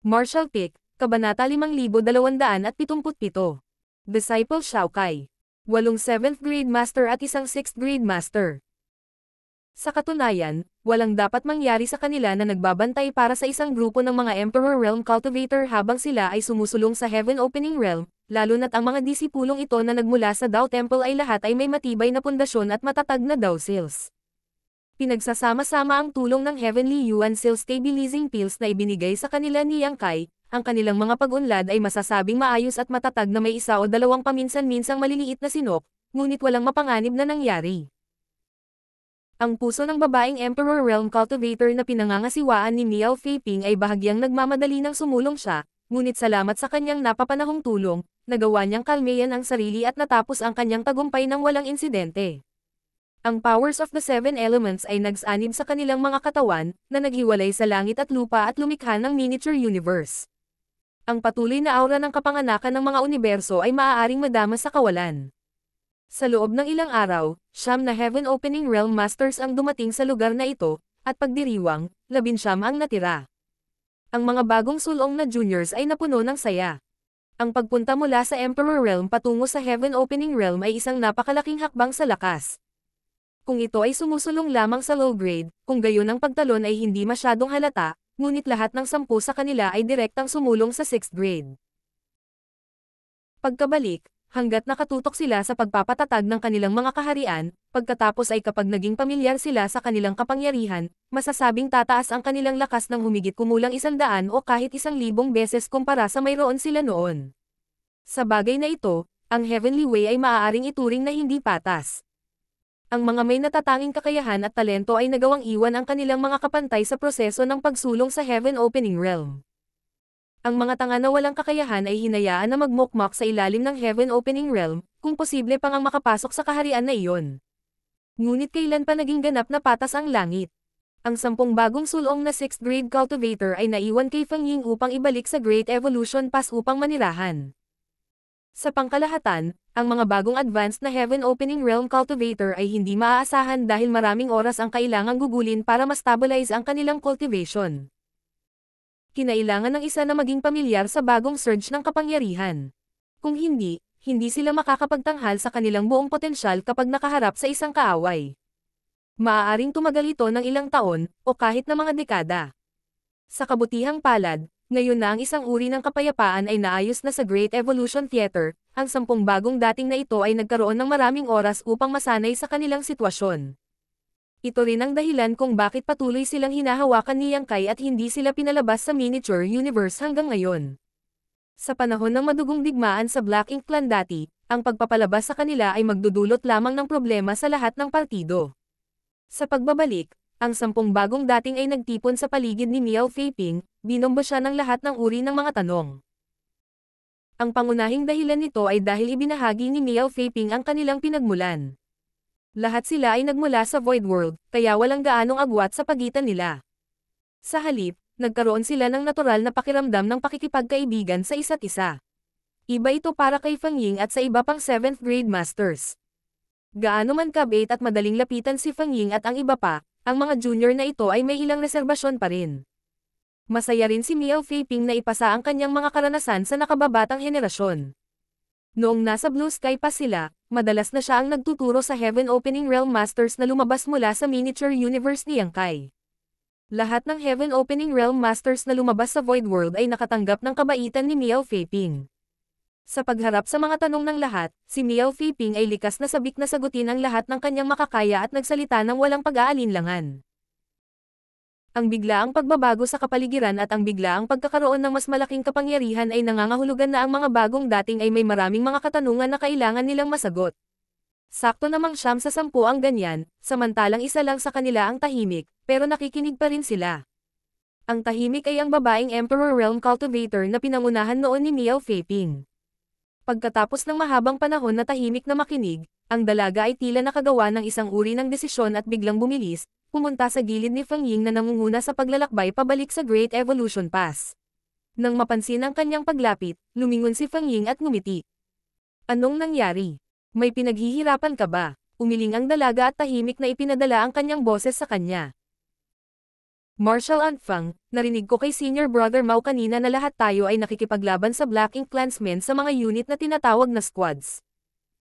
Martial Pick, Kabanata 5277. Disciple Shao Kai. 8 7th grade master at isang 6th grade master. Sa katunayan, walang dapat mangyari sa kanila na nagbabantay para sa isang grupo ng mga Emperor Realm Cultivator habang sila ay sumusulong sa Heaven Opening Realm, lalo na't ang mga disipulong ito na nagmula sa Dao Temple ay lahat ay may matibay na pundasyon at matatag na Dao Seals. Pinagsasama-sama ang tulong ng Heavenly Yuan Seal Stabilizing Pills na ibinigay sa kanila ni Yang Kai, ang kanilang mga pag-unlad ay masasabing maayos at matatag na may isa o dalawang paminsan-minsang maliliit na sinok, ngunit walang mapanganib na nangyari. Ang puso ng babaeng Emperor Realm Cultivator na pinangangasiwaan ni Miao Feiping ay bahagyang nagmamadali ng sumulong siya, ngunit salamat sa kanyang napapanahong tulong, nagawa niyang kalmeyan ang sarili at natapos ang kanyang tagumpay ng walang insidente. Ang powers of the seven elements ay nagsanib sa kanilang mga katawan, na naghiwalay sa langit at lupa at lumikha ng miniature universe. Ang patuloy na aura ng kapanganakan ng mga universo ay maaaring madama sa kawalan. Sa loob ng ilang araw, 9 na Heaven Opening Realm Masters ang dumating sa lugar na ito, at pagdiriwang, 19 ang natira. Ang mga bagong sulong na juniors ay napuno ng saya. Ang pagpunta mula sa Emperor Realm patungo sa Heaven Opening Realm ay isang napakalaking hakbang sa lakas. Kung ito ay sumusulong lamang sa low grade, kung gayon ang pagtalon ay hindi masyadong halata, ngunit lahat ng 10 sa kanila ay direktang sumulong sa 6th grade. Pagkabalik, hanggat nakatutok sila sa pagpapatatag ng kanilang mga kaharian, pagkatapos ay kapag naging pamilyar sila sa kanilang kapangyarihan, masasabing tataas ang kanilang lakas ng humigit kumulang 100 o kahit 1,000 beses kumpara sa mayroon sila noon. Sa bagay na ito, ang Heavenly Way ay maaaring ituring na hindi patas. Ang mga may natatanging kakayahan at talento ay nagawang iwan ang kanilang mga kapantay sa proseso ng pagsulong sa Heaven Opening Realm. Ang mga tanga na walang kakayahan ay hinayaan na magmukmak sa ilalim ng Heaven Opening Realm, kung posible pang ang makapasok sa kaharian na iyon. Ngunit kailan pa naging ganap na patas ang langit? Ang 10 bagong sulong na 6th grade cultivator ay naiwan kay Feng Ying upang ibalik sa Great Evolution Pass upang manirahan. Sa pangkalahatan, ang mga bagong advanced na Heaven Opening Realm Cultivator ay hindi maaasahan dahil maraming oras ang kailangang gugulin para ma-stabilize ang kanilang cultivation. Kinailangan ng isa na maging pamilyar sa bagong surge ng kapangyarihan. Kung hindi, hindi sila makakapagtanghal sa kanilang buong potensyal kapag nakaharap sa isang kaaway. Maaaring tumagal ito ng ilang taon, o kahit na mga dekada. Sa kabutihang palad, ngayon na ang isang uri ng kapayapaan ay naayos na sa Great Evolution Theater, ang 10 bagong dating na ito ay nagkaroon ng maraming oras upang masanay sa kanilang sitwasyon. Ito rin ang dahilan kung bakit patuloy silang hinahawakan ni Yang Kai at hindi sila pinalabas sa miniature universe hanggang ngayon. Sa panahon ng madugong digmaan sa Black Ink Clan dati, ang pagpapalabas sa kanila ay magdudulot lamang ng problema sa lahat ng partido. Sa pagbabalik, ang 10 bagong dating ay nagtipon sa paligid ni Miao Feiping, binombo siya ng lahat ng uri ng mga tanong. Ang pangunahing dahilan nito ay dahil ibinahagi ni Miao Feiping ang kanilang pinagmulan. Lahat sila ay nagmula sa Void World, kaya walang gaanong agwat sa pagitan nila. Sa halip, nagkaroon sila ng natural na pakiramdam ng pakikipagkaibigan sa isa't isa. Iba ito para kay Feng Ying at sa iba pang 7th grade masters. Gaano man kabait at madaling lapitan si Feng Ying at ang iba pa, ang mga junior na ito ay may ilang reserbasyon pa rin. Masaya rin si Miao Feiping na ipasa ang kanyang mga karanasan sa nakababatang henerasyon. Noong nasa Blue Sky pa sila, madalas na siya ang nagtuturo sa Heaven Opening Realm Masters na lumabas mula sa miniature universe ni Yang Kai. Lahat ng Heaven Opening Realm Masters na lumabas sa Void World ay nakatanggap ng kabaitan ni Miao Feiping. Sa pagharap sa mga tanong ng lahat, si Miao Feiping ay likas na sabik na sagutin ang lahat ng kanyang makakaya at nagsalita ng walang pag-aalinlangan. Ang biglaang pagbabago sa kapaligiran at ang biglaang pagkakaroon ng mas malaking kapangyarihan ay nangangahulugan na ang mga bagong dating ay may maraming mga katanungan na kailangan nilang masagot. Sakto namang 9 sa 10 ang ganyan, samantalang isa lang sa kanila ang tahimik, pero nakikinig pa rin sila. Ang tahimik ay ang babaeng Emperor Realm Cultivator na pinangunahan noon ni Miao Feiping. Pagkatapos ng mahabang panahon na tahimik na makinig, ang dalaga ay tila nakagawa ng isang uri ng desisyon at biglang bumilis, pumunta sa gilid ni Feng Ying na nangunguna sa paglalakbay pabalik sa Great Evolution Pass. Nang mapansin ang kanyang paglapit, lumingon si Feng Ying at ngumiti. Anong nangyari? May pinaghihirapan ka ba? Umiling ang dalaga at tahimik na ipinadala ang kanyang boses sa kanya. Marshal Anfang, narinig ko kay Senior Brother Mao kanina na lahat tayo ay nakikipaglaban sa Black Ink Clansmen sa mga unit na tinatawag na squads.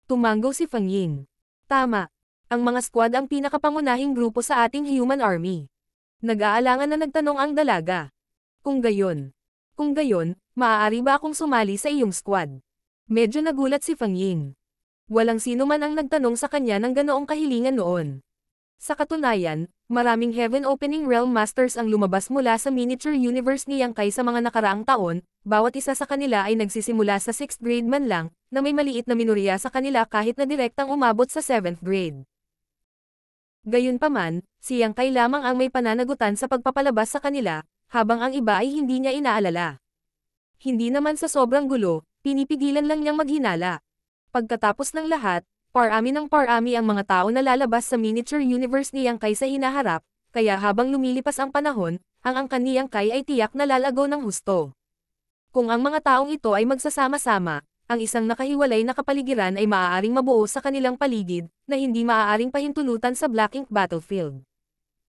Tumanggo si Fang Ying. Tama. Ang mga squad ang pinakapangunahing grupo sa ating human army. Nag-aalangan na nagtanong ang dalaga. Kung gayon, maaari ba akong sumali sa iyong squad? Medyo nagulat si Fang Ying. Walang sino man ang nagtanong sa kanya ng ganoong kahilingan noon. Sa katunayan, maraming Heaven Opening Realm Masters ang lumabas mula sa miniature universe ni Yang Kai sa mga nakaraang taon, bawat isa sa kanila ay nagsisimula sa 6th grade man lang, na may maliit na minoriya sa kanila kahit na direktang umabot sa 7th grade. Gayunpaman, si Yang Kai lamang ang may pananagutan sa pagpapalabas sa kanila, habang ang iba ay hindi niya inaalala. Hindi naman sa sobrang gulo, pinipigilan lang niyang maghinala. Pagkatapos ng lahat, parami ng parami ang mga tao na lalabas sa miniature universe ni Yang Kai sa hinaharap, kaya habang lumilipas ang panahon, ang angkan ni Yang Kai ay tiyak na lalago ng husto. Kung ang mga taong ito ay magsasama-sama, ang isang nakahiwalay na kapaligiran ay maaaring mabuo sa kanilang paligid, na hindi maaaring pahintulutan sa Black Ink battlefield.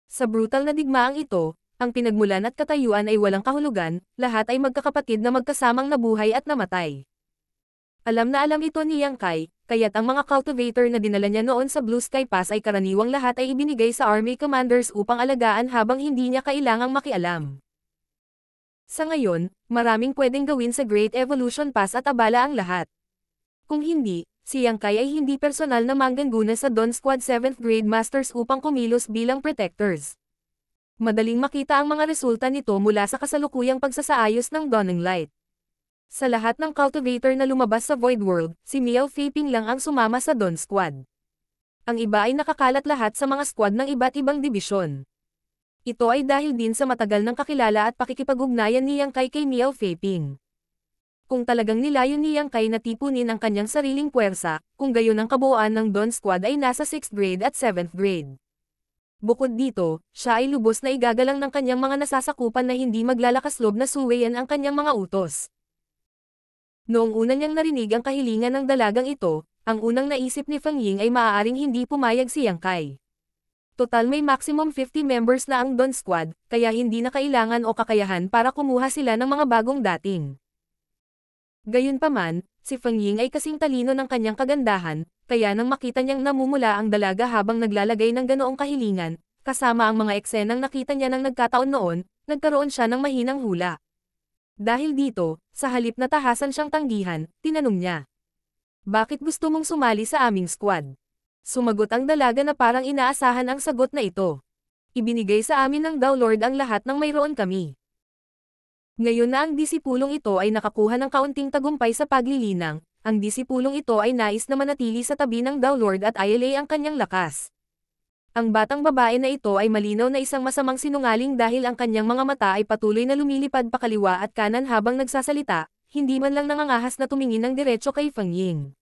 Sa brutal na digmaang ito, ang pinagmulan at katayuan ay walang kahulugan, lahat ay magkakapatid na magkasamang nabuhay at namatay. Alam na alam ito ni Yang Kai, kaya't ang mga cultivator na dinala niya noon sa Blue Sky Pass ay karaniwang lahat ay ibinigay sa army commanders upang alagaan habang hindi niya kailangang makialam. Sa ngayon, maraming pwedeng gawin sa Great Evolution Pass at abala ang lahat. Kung hindi, si Yang Kai ay hindi personal na mangganguna sa Dawn Squad 7th Grade Masters upang kumilos bilang protectors. Madaling makita ang mga resulta nito mula sa kasalukuyang pagsasaayos ng Dawning Light. Sa lahat ng cultivator na lumabas sa Void World, si Miao Feiping lang ang sumama sa Dawn Squad. Ang iba ay nakakalat lahat sa mga squad ng iba't ibang dibisyon. Ito ay dahil din sa matagal ng kakilala at pakikipag-ugnayan ni Yang Kai kay Miao Feiping. Kung talagang nilayon ni Yang Kai na tipunin ang kanyang sariling puwersa, kung gayon ang kabuuan ng Dawn Squad ay nasa 6th grade at 7th grade. Bukod dito, siya ay lubos na igagalang ng kanyang mga nasasakupan na hindi maglalakasloob na suwayan ang kanyang mga utos. Noong una niyang narinig ang kahilingan ng dalagang ito, ang unang naisip ni Fang Ying ay maaaring hindi pumayag si Yang Kai. Total may maximum 50 members na ang Dawn Squad, kaya hindi na kailangan o kakayahan para kumuha sila ng mga bagong dating. Gayunpaman, si Fang Ying ay kasing talino ng kanyang kagandahan, kaya nang makita niyang namumula ang dalaga habang naglalagay ng ganoong kahilingan, kasama ang mga eksenang nakita niya ng nagkataon noon, nagkaroon siya ng mahinang hula. Dahil dito, sa halip na tahasan siyang tanggihan, tinanong niya. Bakit gusto mong sumali sa aming squad? Sumagot ang dalaga na parang inaasahan ang sagot na ito. Ibinigay sa amin ng Daw Lord ang lahat ng mayroon kami. Ngayon na ang disipulong ito ay nakakuha ng kaunting tagumpay sa paglilinang, ang disipulong ito ay nais na manatili sa tabi ng Daw Lord at ILA ang kanyang lakas. Ang batang babae na ito ay malinaw na isang masamang sinungaling dahil ang kanyang mga mata ay patuloy na lumilipad pakaliwa at kanan habang nagsasalita, hindi man lang nangangahas na tumingin ng diretso kay Fang Ying.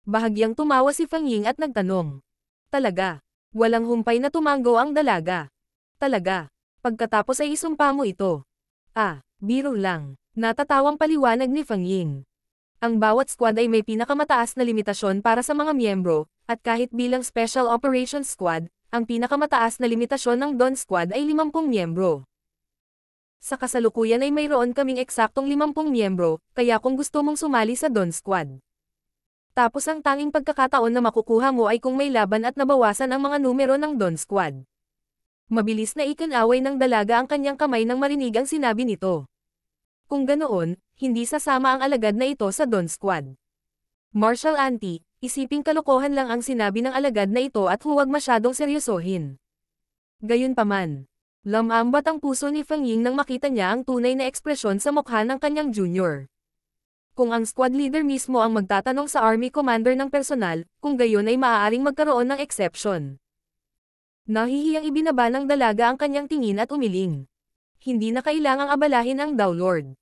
Bahagyang tumawa si Fang Ying at nagtanong. Talaga? Walang humpay na tumanggo ang dalaga. Talaga? Pagkatapos ay isumpa mo ito. Biro lang. Natatawang paliwanag ni Fang Ying. Ang bawat squad ay may pinakamataas na limitasyon para sa mga miyembro, at kahit bilang Special Operations Squad, ang pinakamataas na limitasyon ng Dawn Squad ay 50 miyembro. Sa kasalukuyan ay mayroon kaming eksaktong 50 miyembro, kaya kung gusto mong sumali sa Dawn Squad. Tapos ang tanging pagkakataon na makukuha mo ay kung may laban at nabawasan ang mga numero ng Dawn Squad. Mabilis na ikinaway ng dalaga ang kanyang kamay nang marinig ang sinabi nito. Kung ganoon, hindi sasama ang alagad na ito sa Dawn Squad. Marshal Auntie, isiping kalokohan lang ang sinabi ng alagad na ito at huwag masyadong seryosohin. Gayunpaman, lamambat ang puso ni Fang Ying nang makita niya ang tunay na ekspresyon sa mukha ng kanyang junior. Kung ang squad leader mismo ang magtatanong sa army commander ng personal, kung gayon ay maaaring magkaroon ng exception. Nahihiyang ibinaba ng dalaga ang kanyang tingin at umiling. Hindi na kailangang abalahin ang Daw Lord.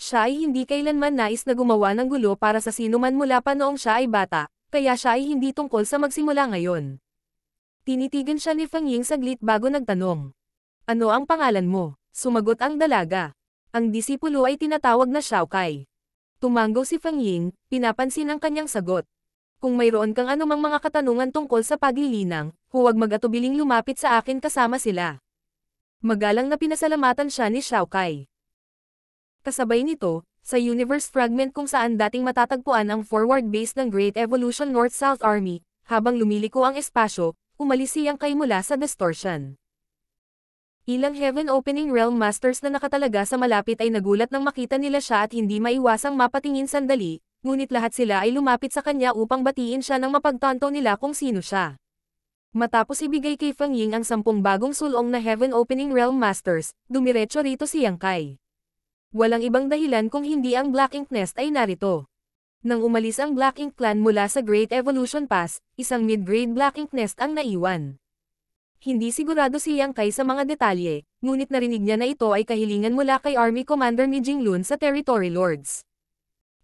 Siya ay hindi kailanman nais na gumawa ng gulo para sa sinuman mula pa noong siya ay bata, kaya siya ay hindi tungkol sa magsimula ngayon. Tinitigan siya ni Fang Ying saglit bago nagtanong. Ano ang pangalan mo? Sumagot ang dalaga. Ang disipulo ay tinatawag na Xiao Kai. Tumanggo si Fang Ying, pinapansin ang kanyang sagot. Kung mayroon kang anumang mga katanungan tungkol sa paglilinang, huwag mag-atubiling lumapit sa akin kasama sila. Magalang na pinasalamatan siya ni Shao Kai. Kasabay nito, sa Universe Fragment kung saan dating matatagpuan ang forward base ng Great Evolution North-South Army, habang lumiliko ang espasyo, umalis si Yang Kai mula sa distortion. Ilang Heaven Opening Realm Masters na nakatalaga sa malapit ay nagulat nang makita nila siya at hindi maiwasang mapatingin sandali, ngunit lahat sila ay lumapit sa kanya upang batiin siya nang mapagtanto nila kung sino siya. Matapos ibigay kay Feng Ying ang 10 bagong sulong na Heaven Opening Realm Masters, dumiretso rito si Yang Kai. Walang ibang dahilan kung hindi ang Black Ink Nest ay narito. Nang umalis ang Black Ink Clan mula sa Great Evolution Pass, isang mid-grade Black Ink Nest ang naiwan. Hindi sigurado si Yang Kai sa mga detalye, ngunit narinig niya na ito ay kahilingan mula kay Army Commander Mi Jinglun sa Territory Lords.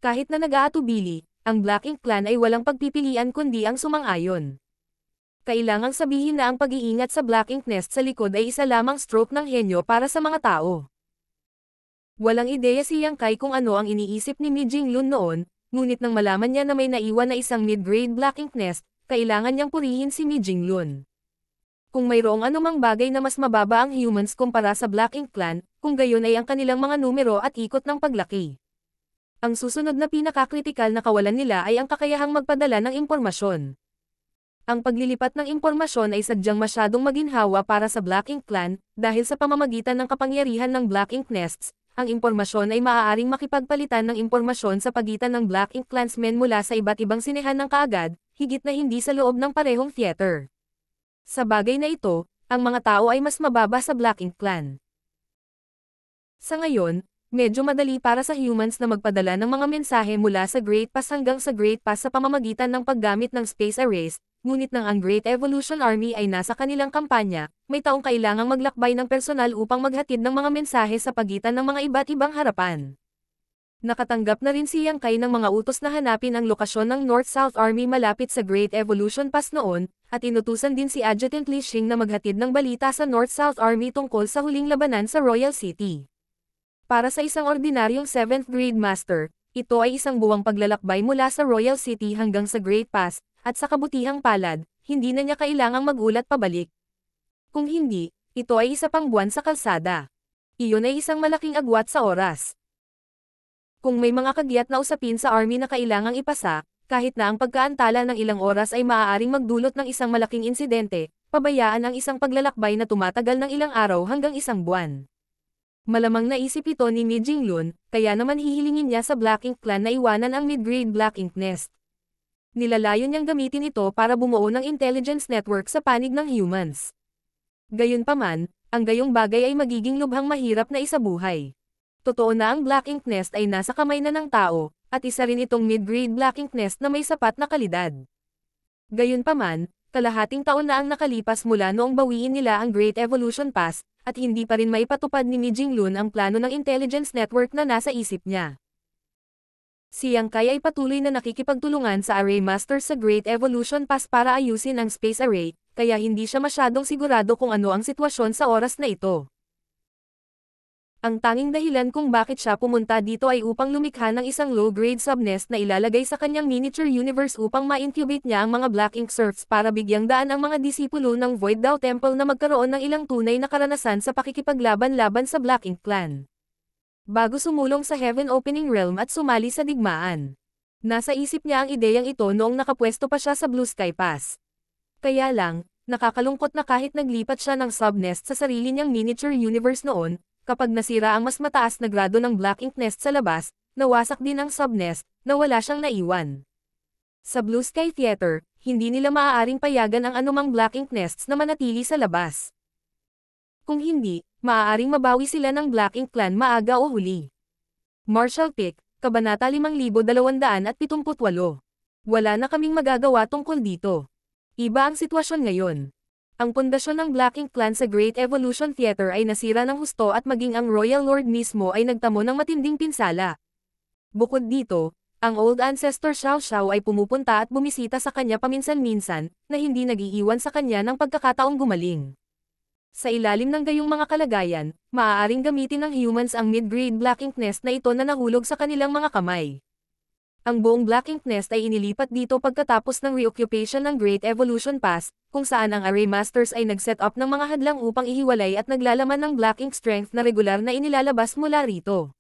Kahit na nag-aatubili, ang Black Ink Clan ay walang pagpipilian kundi ang sumang-ayon. Kailangang sabihin na ang pag-iingat sa Black Ink Nest sa likod ay isa lamang stroke ng henyo para sa mga tao. Walang ideya si Yang Kai kung ano ang iniisip ni Mi Jinglun noon, ngunit nang malaman niya na may naiwan na isang mid-grade Black Ink Nest, kailangan niyang purihin si Mi Jinglun. Kung mayroong anumang bagay na mas mababa ang humans kumpara sa Black Ink Clan, kung gayon ay ang kanilang mga numero at ikot ng paglaki. Ang susunod na pinakakritikal na kawalan nila ay ang kakayahang magpadala ng impormasyon. Ang paglilipat ng impormasyon ay sadyang masyadong maginhawa para sa Black Ink Clan, dahil sa pamamagitan ng kapangyarihan ng Black Ink Nests, ang impormasyon ay maaaring makipagpalitan ng impormasyon sa pagitan ng Black Ink Clansmen mula sa iba't ibang sinehan ng kaagad, higit na hindi sa loob ng parehong theater. Sa bagay na ito, ang mga tao ay mas mababa sa Black Ink Clan. Sa ngayon, medyo madali para sa humans na magpadala ng mga mensahe mula sa Great Pass hanggang sa Great Pass sa pamamagitan ng paggamit ng space arrays, ngunit nang ang Great Evolution Army ay nasa kanilang kampanya, may taong kailangang maglakbay ng personal upang maghatid ng mga mensahe sa pagitan ng mga iba't ibang harapan. Nakatanggap na rin si Yang Kai ng mga utos na hanapin ang lokasyon ng North-South Army malapit sa Great Evolution Pass noon, at inutusan din si Adjutant Li Xing na maghatid ng balita sa North-South Army tungkol sa huling labanan sa Royal City. Para sa isang ordinaryong 7th grade master, ito ay isang buwang paglalakbay mula sa Royal City hanggang sa Great Pass, at sa kabutihang palad, hindi na niya kailangang magulat pabalik. Kung hindi, ito ay isa pang buwan sa kalsada. Iyon ay isang malaking agwat sa oras. Kung may mga kagiat na usapin sa army na kailangang ipasa, kahit na ang pagkaantala ng ilang oras ay maaaring magdulot ng isang malaking insidente, pabayaan ang isang paglalakbay na tumatagal ng ilang araw hanggang isang buwan. Malamang naisip ito ni Mi Jinglun, kaya naman hihilingin niya sa Black Ink Clan na iwanan ang mid-grade Black Ink Nest. Nilalayon niyang gamitin ito para bumuo ng intelligence network sa panig ng humans. Gayunpaman, ang gayong bagay ay magiging lubhang mahirap na isabuhay. Totoo na ang Black Ink Nest ay nasa kamay na ng tao, at isa rin itong mid-grade Black Ink Nest na may sapat na kalidad. Gayunpaman, kalahating taon na ang nakalipas mula noong bawiin nila ang Great Evolution Pass, at hindi pa rin maipatupad ni Mi Jinglun ang plano ng intelligence network na nasa isip niya. Si Yang Kai ay patuloy na nakikipagtulungan sa Array Master sa Great Evolution Pass para ayusin ang Space Array, kaya hindi siya masyadong sigurado kung ano ang sitwasyon sa oras na ito. Ang tanging dahilan kung bakit siya pumunta dito ay upang lumikha ng isang low-grade subnest na ilalagay sa kanyang miniature universe upang ma-incubate niya ang mga Black Ink Serfs para bigyang daan ang mga disipulo ng Void Dao Temple na magkaroon ng ilang tunay na karanasan sa pakikipaglaban-laban sa Black Ink Clan. Bago sumulong sa Heaven Opening Realm at sumali sa digmaan. Nasa isip niya ang ideyang ito noong nakapwesto pa siya sa Blue Sky Pass. Kaya lang, nakakalungkot na kahit naglipat siya ng subnest sa sarili niyang miniature universe noon, kapag nasira ang mas mataas na grado ng Black Ink Nest sa labas, nawasak din ang subnest, na wala siyang naiwan. Sa Blue Sky Theater, hindi nila maaaring payagan ang anumang Black Ink Nests na manatili sa labas. Kung hindi, maaaring mabawi sila ng Black Ink Clan maaga o huli. Marshall Pick, Kabanata 5278. Wala na kaming magagawa tungkol dito. Iba ang sitwasyon ngayon. Ang pundasyon ng Black Ink Clan sa Great Evolution Theater ay nasira ng husto at maging ang Royal Lord mismo ay nagtamo ng matinding pinsala. Bukod dito, ang Old Ancestor Xiao Xiao ay pumupunta at bumisita sa kanya paminsan-minsan, na hindi nag-iiwan sa kanya ng pagkakataong gumaling. Sa ilalim ng gayong mga kalagayan, maaaring gamitin ng humans ang mid-grade Black Ink Nest na ito na nahulog sa kanilang mga kamay. Ang buong Black Ink Nest ay inilipat dito pagkatapos ng reoccupation ng Great Evolution Pass, kung saan ang Array Masters ay nag-set up ng mga hadlang upang ihiwalay at naglalaman ng Black Ink Strength na regular na inilalabas mula rito.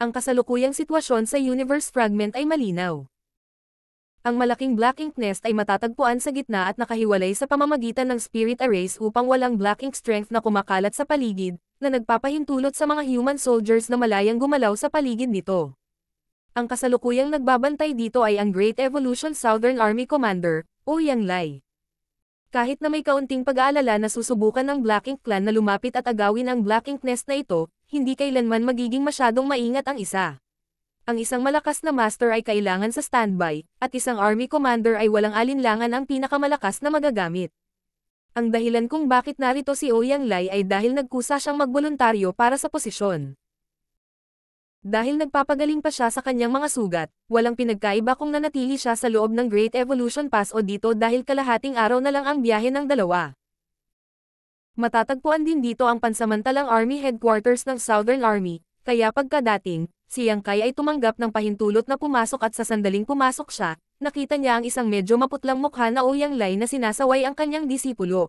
Ang kasalukuyang sitwasyon sa Universe Fragment ay malinaw. Ang malaking Black Ink Nest ay matatagpuan sa gitna at nakahiwalay sa pamamagitan ng Spirit Arrays upang walang Black Ink Strength na kumakalat sa paligid, na nagpapahintulot sa mga human soldiers na malayang gumalaw sa paligid nito. Ang kasalukuyang nagbabantay dito ay ang Great Evolution Southern Army Commander, Ouyang Lai. Kahit na may kaunting pag-aalala na susubukan ng Black Ink Clan na lumapit at agawin ang Black Ink Nest na ito, hindi kailanman magiging masyadong maingat ang isa. Ang isang malakas na master ay kailangan sa standby, at isang army commander ay walang alinlangan ang pinakamalakas na magagamit. Ang dahilan kung bakit narito si Ouyang Lai ay dahil nagkusa siyang magboluntaryo para sa posisyon. Dahil nagpapagaling pa siya sa kanyang mga sugat, walang pinagkaiba kung nanatili siya sa loob ng Great Evolution Pass o dito dahil kalahating araw na lang ang biyahe ng dalawa. Matatagpuan din dito ang pansamantalang Army Headquarters ng Southern Army, kaya pagkadating, si Yang Kai ay tumanggap ng pahintulot na pumasok at sa sandaling pumasok siya, nakita niya ang isang medyo maputlang mukha na Ouyang Lai na sinasaway ang kanyang disipulo.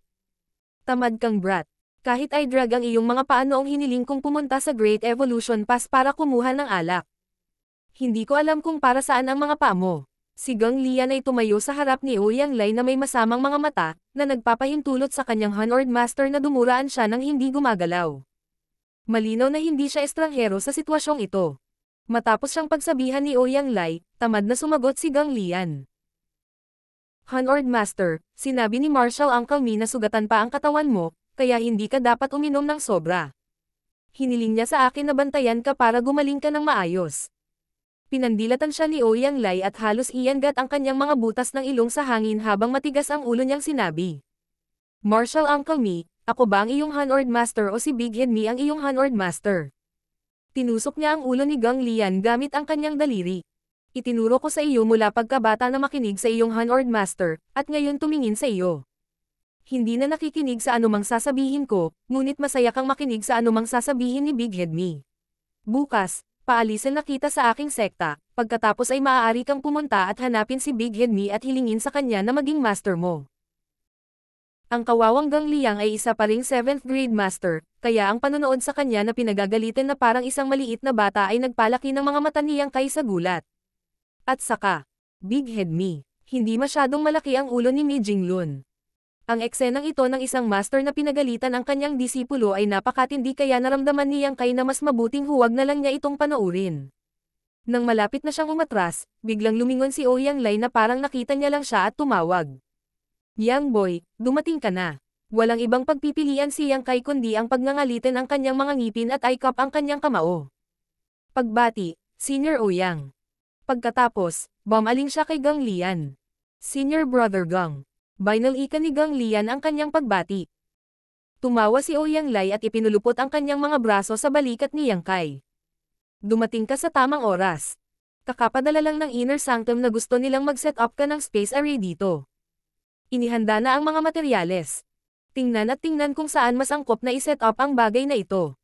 Tamad kang brat. Kahit ay drag ang iyong mga paa noong hiniling kong pumunta sa Great Evolution Pass para kumuha ng alak. Hindi ko alam kung para saan ang mga paa mo. Si Gang Lian ay tumayo sa harap ni Ouyang Lai na may masamang mga mata, na nagpapahintulot sa kanyang Hanord Master na dumuraan siya nang hindi gumagalaw. Malinaw na hindi siya estranghero sa sitwasyong ito. Matapos siyang pagsabihan ni Ouyang Lai, tamad na sumagot si Gang Lian. Hanord Master, sinabi ni Marshal Uncle Mi na sugatan pa ang katawan mo, kaya hindi ka dapat uminom ng sobra. Hiniling niya sa akin na bantayan ka para gumaling ka ng maayos. Pinandilatan siya ni Ouyang Lai at halos iyangat ang kanyang mga butas ng ilong sa hangin habang matigas ang ulo niyang sinabi. Marshal Uncle Mi, ako ba ang iyong Hanord Master o si Big Head Mi ang iyong Hanord Master? Tinusok niya ang ulo ni Gang Lian gamit ang kanyang daliri. Itinuro ko sa iyo mula pagkabata na makinig sa iyong Hanord Master, at ngayon tumingin sa iyo. Hindi na nakikinig sa anumang sasabihin ko, ngunit masaya kang makinig sa anumang sasabihin ni Big Head Mi. Bukas, paalisin na kita sa aking sekta, pagkatapos ay maaari kang pumunta at hanapin si Big Head Mi at hilingin sa kanya na maging master mo. Ang kawawang Gang Liang ay isa pa ring 7th grade master, kaya ang panonood sa kanya na pinagagalitan na parang isang maliit na bata ay nagpalaki ng mga mata niyang kay sa gulat. At saka, Big Head Mi, hindi masyadong malaki ang ulo ni Mi Jinglun. Ang eksenang ito ng isang master na pinagalitan ang kanyang disipulo ay napakatindi kaya naramdaman ni Yang Kai na mas mabuting huwag na lang niya itong panoorin. Nang malapit na siyang umatras, biglang lumingon si Ouyang Lai na parang nakita niya lang siya at tumawag. Young boy, dumating ka na. Walang ibang pagpipilian si Yang Kai kundi ang pagnangalitin ang kanyang mga ngipin at i-cup ang kanyang kamao. Pagbati, Senior Ouyang. Pagkatapos, bumaling siya kay Gang Lian. Senior Brother Gang. Binalikan ni Gang Lian ang kanyang pagbati. Tumawa si Ouyang Lai at ipinulupot ang kanyang mga braso sa balikat ni Yang Kai. Dumating ka sa tamang oras. Kakapadala lang ng Inner Sanctum na gusto nilang mag-set up ka ng space array dito. Inihanda na ang mga materyales. Tingnan at tingnan kung saan mas angkop na i-set up ang bagay na ito.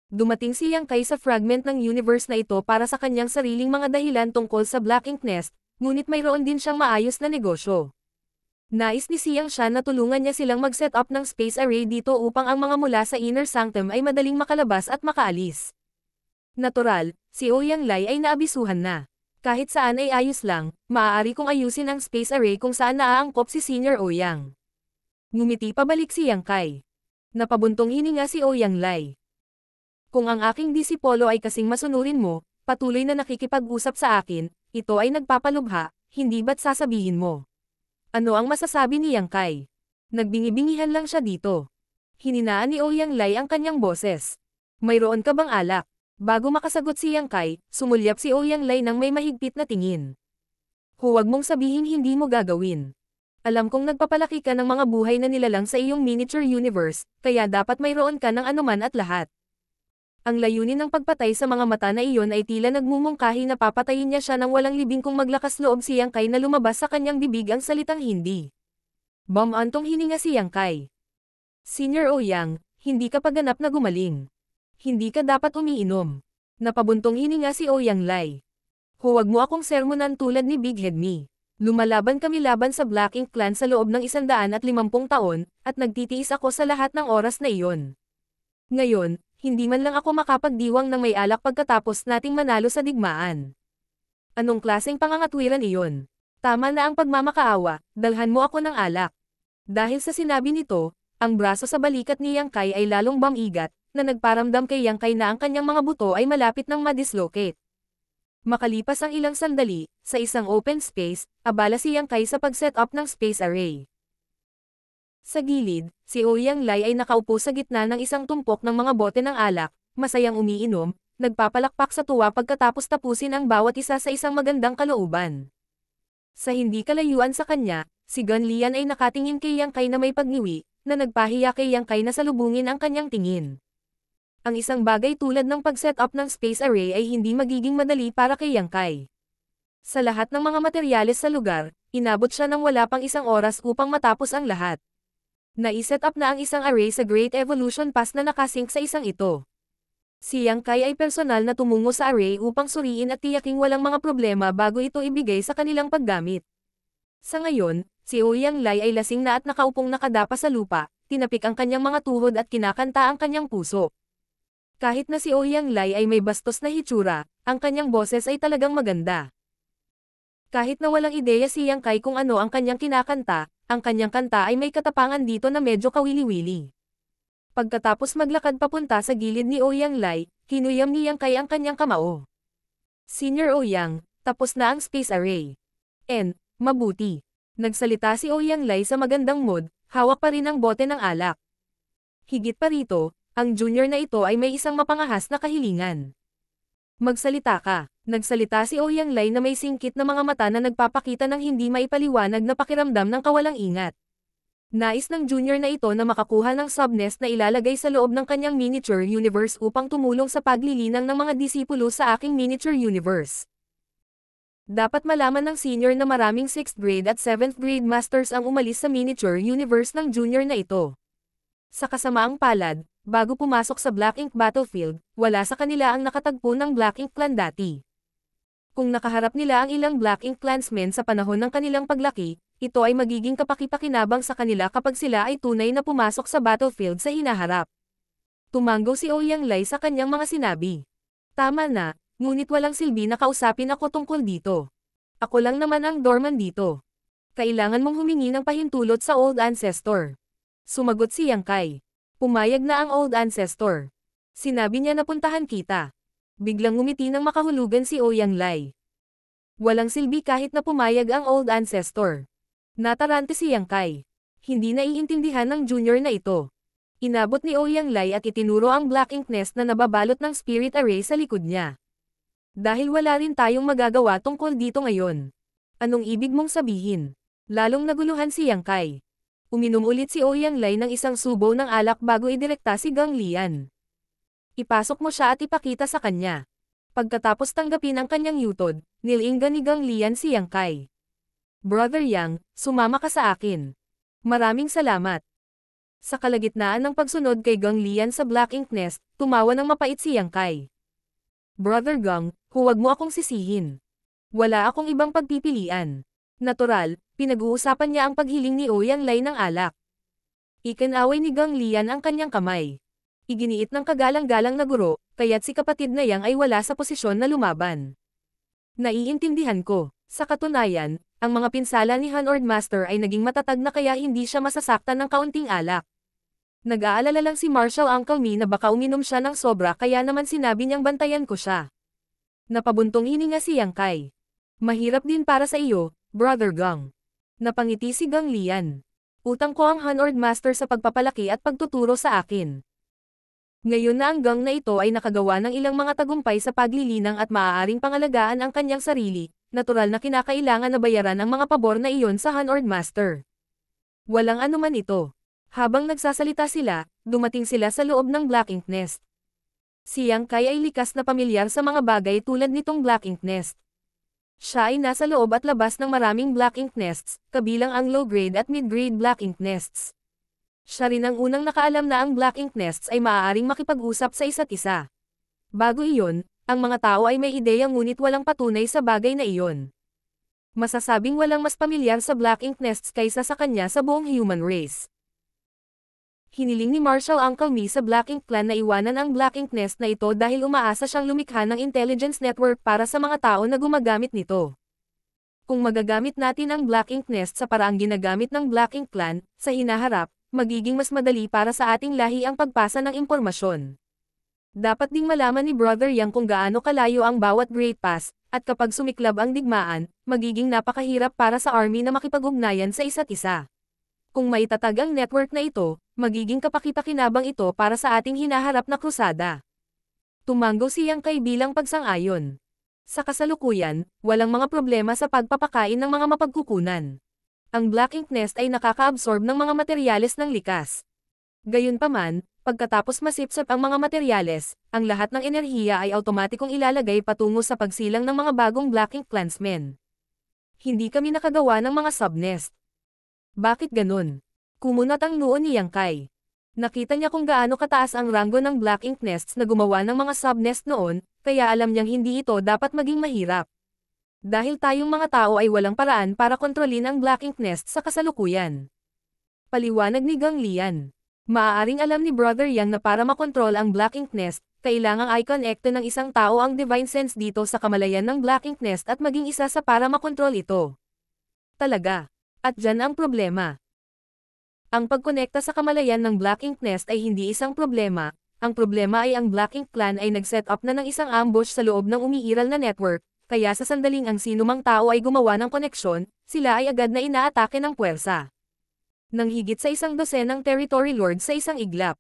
Dumating si Yang Kai sa fragment ng universe na ito para sa kanyang sariling mga dahilan tungkol sa Black Ink Nest, ngunit mayroon din siyang maayos na negosyo. Nais ni Siyang Shan na tulungan niya silang mag-set up ng space array dito upang ang mga mula sa Inner Sanctum ay madaling makalabas at makaalis. Natural, si Ouyang Lai ay naabisuhan na. Kahit saan ay ayos lang, maaari kong ayusin ang space array kung saan naaangkop si Senior Ouyang. Ngumiti pabalik si Yang Kai. Napabuntong hininga si Ouyang Lai. Kung ang aking disipolo ay kasing masunurin mo, patuloy na nakikipag-usap sa akin, ito ay nagpapalubha, hindi ba't sasabihin mo? Ano ang masasabi ni Yang Kai? Nagbingi-bingihan lang siya dito. Hininaan ni Ouyang Lai ang kanyang boses. Mayroon ka bang alak? Bago makasagot si Yang Kai, sumulyap si Ouyang Lai ng may mahigpit na tingin. Huwag mong sabihin hindi mo gagawin. Alam kong nagpapalaki ka ng mga buhay na nilalang sa iyong miniature universe, kaya dapat mayroon ka ng anuman at lahat. Ang layunin ng pagpatay sa mga mata na iyon ay tila nagmumungkahi na papatayin niya siya nang walang libing kung maglakas loob si Yang Kai na lumabas sa kanyang bibig ang salitang hindi. Bamantong hininga si Yang Kai. Senior Ouyang, hindi ka pa ganap na gumaling. Hindi ka dapat umiinom. Napabuntong hininga si Ouyang Lai. Huwag mo akong sermonan tulad ni Big Head Me. Lumalaban kami laban sa Black Ink Clan sa loob ng 150 taon, at nagtitiis ako sa lahat ng oras na iyon. Ngayon, hindi man lang ako makapagdiwang ng may alak pagkatapos nating manalo sa digmaan. Anong klaseng pangangatwiran iyon? Tama na ang pagmamakaawa, dalhan mo ako ng alak. Dahil sa sinabi nito, ang braso sa balikat ni Yang Kai ay lalong bumigat, na nagparamdam kay Yang Kai na ang kanyang mga buto ay malapit ng madislocate. Makalipas ang ilang sandali, sa isang open space, abala si Yang Kai sa pag-set up ng space array. Sa gilid, si Ouyang Lai ay nakaupo sa gitna ng isang tumpok ng mga bote ng alak, masayang umiinom, nagpapalakpak sa tuwa pagkatapos tapusin ang bawat isa sa isang magandang kalooban. Sa hindi kalayuan sa kanya, si Gun Lian ay nakatingin kay Yang Kai na may pagniwi, na nagpahiya kay Yang Kai na salubungin ang kanyang tingin. Ang isang bagay tulad ng pag-set up ng space array ay hindi magiging madali para kay Yang Kai. Sa lahat ng mga materyales sa lugar, inabot siya ng wala pang isang oras upang matapos ang lahat. Naiset up na ang isang array sa Great Evolution Pass na nakasync sa isang ito. Si Yang Kai ay personal na tumungo sa array upang suriin at tiyaking walang mga problema bago ito ibigay sa kanilang paggamit. Sa ngayon, si Ouyang Lai ay lasing na at nakaupong nakadapa sa lupa, tinapik ang kanyang mga tuhod at kinakanta ang kanyang puso. Kahit na si Ouyang Lai ay may bastos na hitsura, ang kanyang boses ay talagang maganda. Kahit na walang ideya si Yang Kai kung ano ang kanyang kinakanta, ang kanyang kanta ay may katapangan dito na medyo kawili-wili. Pagkatapos maglakad papunta sa gilid ni Ouyang Lai, kinuyam ni Yang Kai ang kanyang kamao. Senior Ouyang, tapos na ang space array. Mabuti. Nagsalita si Ouyang Lai sa magandang mood, hawak pa rin ang bote ng alak. Higit pa rito, ang junior na ito ay may isang mapangahas na kahilingan. Magsalita ka. Nagsalita si Ouyang Lai na may singkit na mga mata na nagpapakita ng hindi maipaliwanag na pakiramdam ng kawalang ingat. Nais ng junior na ito na makakuha ng subnest na ilalagay sa loob ng kanyang miniature universe upang tumulong sa paglilinang ng mga disipulo sa aking miniature universe. Dapat malaman ng senior na maraming 6th grade at 7th grade masters ang umalis sa miniature universe ng junior na ito. Sa kasamaang palad, bago pumasok sa Black Ink Battlefield, wala sa kanila ang nakatagpo ng Black Ink Clan dati. Kung nakaharap nila ang ilang Black Ink Clansmen sa panahon ng kanilang paglaki, ito ay magiging kapaki-pakinabang sa kanila kapag sila ay tunay na pumasok sa battlefield sa hinaharap. Tumango si Ouyang Lai sa kanyang mga sinabi. Tama na, ngunit walang silbi na kausapin ako tungkol dito. Ako lang naman ang doorman dito. Kailangan mong humingi ng pahintulot sa Old Ancestor. Sumagot si Yang Kai. Pumayag na ang Old Ancestor. Sinabi niya na puntahan kita. Biglang ngumiti ng makahulugan si Ouyang Lai. Walang silbi kahit na pumayag ang Old Ancestor. Natarante si Yang Kai. Hindi naiintindihan ng junior na ito. Inabot ni Ouyang Lai at itinuro ang Black Ink Nest na nababalot ng spirit array sa likod niya. Dahil wala rin tayong magagawa tungkol dito ngayon. Anong ibig mong sabihin? Lalong naguluhan si Yang Kai. Uminom ulit si Ouyang Lai ng isang subo ng alak bago idirekta si Gun Lian. Ipasok mo siya at ipakita sa kanya. Pagkatapos tanggapin ang kanyang yutod, nilinggan ni Gun Lian si Yang Kai. Brother Yang, sumama ka sa akin. Maraming salamat. Sa kalagitnaan ng pagsunod kay Gun Lian sa Black Ink Nest, tumawa ng mapait si Yang Kai. Brother Gung, huwag mo akong sisihin. Wala akong ibang pagpipilian. Natural, pinag-uusapan niya ang paghiling ni Ouyang Lai ng alak. Ikinaway ni Gun Lian ang kanyang kamay. Iginiit ng kagalang-galang na guro, kaya't si kapatid na Yang ay wala sa posisyon na lumaban. Naiintindihan ko. Sa katunayan, ang mga pinsala ni Hanord Master ay naging matatag na kaya hindi siya masasaktan ng kaunting alak. Nag-aalala lang si Marshal Uncle Mi na baka uminom siya ng sobra kaya naman sinabi niyang bantayan ko siya. Napabuntong hininga si Yang Kai. Mahirap din para sa iyo, Brother Gung. Napangiti si Gun Lian. Utang ko ang Hanord Master sa pagpapalaki at pagtuturo sa akin. Ngayon na ang gang na ito ay nakagawa ng ilang mga tagumpay sa paglilinang at maaaring pangalagaan ang kanyang sarili, natural na kinakailangan na bayaran ang mga pabor na iyon sa Hanord Master. Walang anuman ito. Habang nagsasalita sila, dumating sila sa loob ng Black Ink Nest. Si Yang Kai ay likas na pamilyar sa mga bagay tulad nitong Black Ink Nest. Siya ay nasa loob at labas ng maraming Black Ink Nests, kabilang ang low-grade at mid-grade Black Ink Nests. Siya rin ang unang nakaalam na ang Black Ink Nests ay maaaring makipag-usap sa isa't isa. Bago iyon, Ang mga tao ay may ideya ngunit walang patunay sa bagay na iyon. Masasabing walang mas pamilyar sa Black Ink Nests kaysa sa kanya sa buong human race. Hiniling ni Marshall Uncle Me sa Black Ink Clan na iwanan ang Black Ink Nest na ito dahil umaasa siyang lumikha ng intelligence network para sa mga tao na gumagamit nito. Kung magagamit natin ang Black Ink Nest sa paraang ginagamit ng Black Ink Clan, sa hinaharap, magiging mas madali para sa ating lahi ang pagpasa ng impormasyon. Dapat ding malaman ni Brother Yang kung gaano kalayo ang bawat Great Pass, at kapag sumiklab ang digmaan, magiging napakahirap para sa army na makipag-ugnayan sa isa't isa. Kung maitatag ang network na ito, magiging kapakipakinabang ito para sa ating hinaharap na krusada. Tumanggo si Yang Kai bilang pagsang-ayon. Sa kasalukuyan, walang mga problema sa pagpapakain ng mga mapagkukunan. Ang Black Ink Nest ay nakaka-absorb ng mga materyales ng likas. Gayunpaman, pagkatapos masipsip ang mga materyales, ang lahat ng enerhiya ay automatikong ilalagay patungo sa pagsilang ng mga bagong Black Ink Clansmen. Hindi kami nakagawa ng mga subnest. Bakit ganun? Kumunat ang noo ni Yang Kai. Nakita niya kung gaano kataas ang ranggo ng Black Ink Nests na gumawa ng mga subnest noon, kaya alam niyang hindi ito dapat maging mahirap. Dahil tayong mga tao ay walang paraan para kontrolin ang Black Ink Nest sa kasalukuyan. Paliwanag ni Gang Lian. Maaaring alam ni Brother Yang na para makontrol ang Black Ink Nest, kailangang i-connect ng isang tao ang Divine Sense dito sa kamalayan ng Black Ink Nest at maging isa sa para makontrol ito. Talaga. At dyan ang problema. Ang pagkonekta sa kamalayan ng Black Ink Nest ay hindi isang problema, ang problema ay ang Black Ink Clan ay nag-set up na ng isang ambush sa loob ng umiiral na network, kaya sa sandaling ang sinumang tao ay gumawa ng koneksyon, sila ay agad na inaatake ng puwersa. Nang higit sa 100 territory lord sa isang iglap.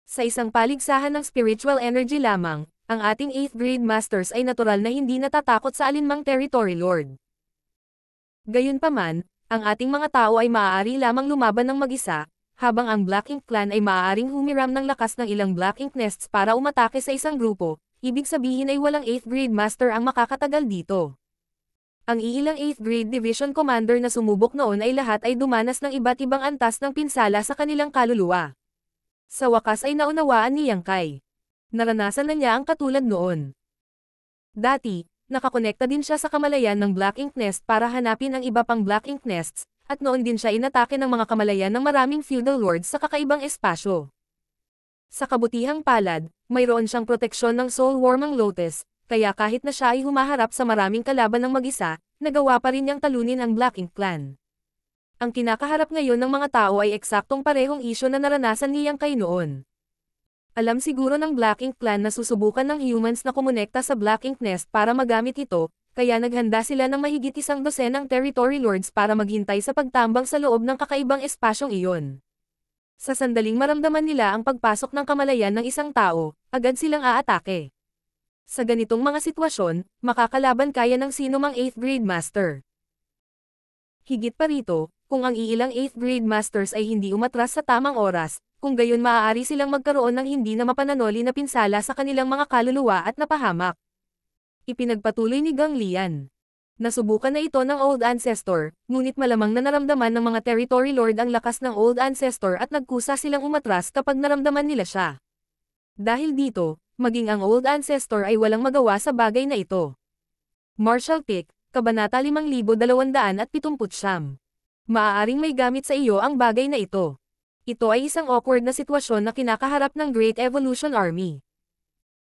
Sa isang paligsahan ng spiritual energy lamang, ang ating 8th grade masters ay natural na hindi natatakot sa alinmang territory lord. Gayunpaman, ang ating mga tao ay maaari lamang lumaban ng mag-isa, habang ang Black Ink Clan ay maaaring humiram ng lakas ng ilang Black Ink Nests para umatake sa isang grupo, ibig sabihin ay walang 8th grade master ang makakatagal dito. Ang iilang 8th grade division commander na sumubok noon ay lahat ay dumanas ng iba't ibang antas ng pinsala sa kanilang kaluluwa. Sa wakas ay naunawaan ni Yang Kai. Naranasan na niya ang katulad noon. Dati, nakakonekta din siya sa kamalayan ng Black Ink Nest para hanapin ang iba pang Black Ink Nests, at noon din siya inatake ng mga kamalayan ng maraming feudal lords sa kakaibang espasyo. Sa kabutihang palad, mayroon siyang proteksyon ng Soul Warmang Lotus, kaya kahit na siya ay humaharap sa maraming kalaban ng mag-isa, nagawa pa rin niyang talunin ang Black Ink Clan. Ang kinakaharap ngayon ng mga tao ay eksaktong parehong isyo na naranasan ni Yang Kai noon. Alam siguro ng Black Ink Clan na susubukan ng humans na kumonekta sa Black Ink Nest para magamit ito, kaya naghanda sila ng mahigit 100 territory lords para maghintay sa pagtambang sa loob ng kakaibang espasyong iyon. Sa sandaling maramdaman nila ang pagpasok ng kamalayan ng isang tao, agad silang aatake. Sa ganitong mga sitwasyon, makakalaban kaya ng sinumang 8th grade master. Higit pa rito, kung ang iilang 8th grade masters ay hindi umatras sa tamang oras, kung gayon maaari silang magkaroon ng hindi na mapananoli na pinsala sa kanilang mga kaluluwa at napahamak. Ipinagpatuloy ni Gang Lian. Nasubukan na ito ng Old Ancestor, ngunit malamang na naramdaman ng mga territory lord ang lakas ng Old Ancestor at nagkusa silang umatras kapag naramdaman nila siya. Dahil dito, maging ang Old Ancestor ay walang magawa sa bagay na ito. Marshall Pick, Kabanata 5279. Maaaring may gamit sa iyo ang bagay na ito. Ito ay isang awkward na sitwasyon na kinakaharap ng Great Evolution Army.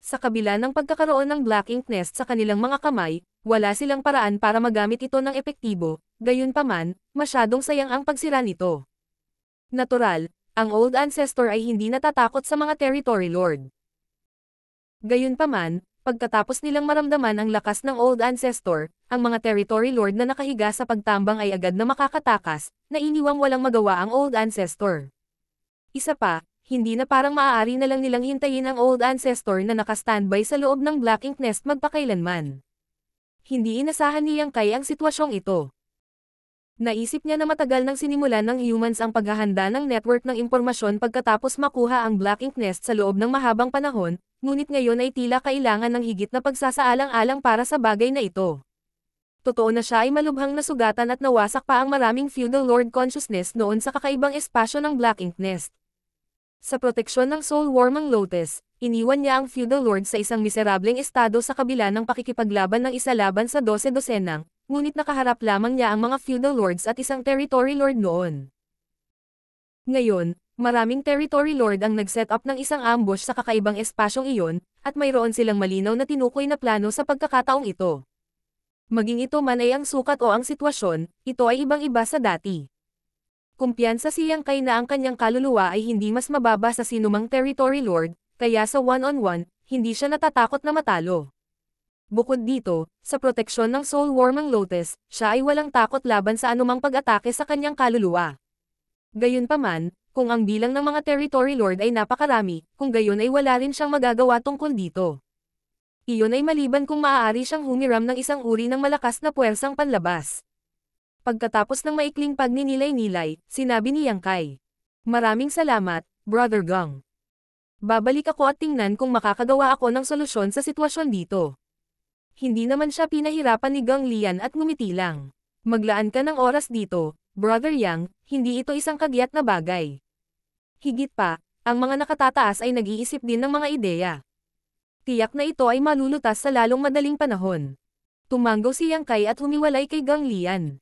Sa kabila ng pagkakaroon ng Black Ink Nest sa kanilang mga kamay, wala silang paraan para magamit ito ng epektibo, gayunpaman, masyadong sayang ang pagsira nito. Natural, ang Old Ancestor ay hindi natatakot sa mga territory lord. Gayunpaman, pagkatapos nilang maramdaman ang lakas ng Old Ancestor, ang mga territory lord na nakahiga sa pagtambang ay agad na makakatakas, na iniwang walang magawa ang Old Ancestor. Isa pa, hindi na parang maaari na lang nilang hintayin ang Old Ancestor na nakastandby sa loob ng Black Ink Nest magpakailanman. Hindi inasahan ni Yang Kai ang sitwasyong ito. Naisip niya na matagal nang sinimulan ng humans ang paghahanda ng network ng impormasyon pagkatapos makuha ang Black Ink Nest sa loob ng mahabang panahon, ngunit ngayon ay tila kailangan ng higit na pagsasaalang-alang para sa bagay na ito. Totoo na siya ay malubhang nasugatan at nawasak pa ang maraming feudal lord consciousness noon sa kakaibang espasyo ng Black Ink Nest. Sa proteksyon ng Soul Warmang Lotus, iniwan niya ang feudal lord sa isang miserableng estado sa kabila ng pakikipaglaban ng isa laban sa 12 dosenang, ngunit nakaharap lamang niya ang mga feudal lords at isang territory lord noon. Ngayon, maraming territory lord ang nag-set up ng isang ambush sa kakaibang espasyong iyon, at mayroon silang malinaw na tinukoy na plano sa pagkakataong ito. Maging ito man ay ang sukat o ang sitwasyon, ito ay ibang-iba sa dati. Kumpiyansa si Yang Kai na ang kanyang kaluluwa ay hindi mas mababa sa sinumang territory lord, kaya sa one-on-one, hindi siya natatakot na matalo. Bukod dito, sa proteksyon ng Soul Wormang Lotus, siya ay walang takot laban sa anumang pag-atake sa kanyang kaluluwa. Gayunpaman, kung ang bilang ng mga territory lord ay napakarami, kung gayon ay wala rin siyang magagawa tungkol dito. Iyon ay maliban kung maaari siyang humiram ng isang uri ng malakas na puwersang panlabas. Pagkatapos ng maikling pagninilay-nilay, sinabi ni Yang Kai, "Maraming salamat, Brother Gong. Babalik ako at tingnan kung makakagawa ako ng solusyon sa sitwasyon dito." Hindi naman siya pinahirapan ni Gong Lian at ngumiti lang. "Maglaan ka ng oras dito, Brother Yang, hindi ito isang kagiat na bagay. Higit pa, ang mga nakatataas ay nag-iisip din ng mga ideya. Tiyak na ito ay malulutas sa lalong madaling panahon." Tumanggaw si Yang Kai at humiwalay kay Gong Lian.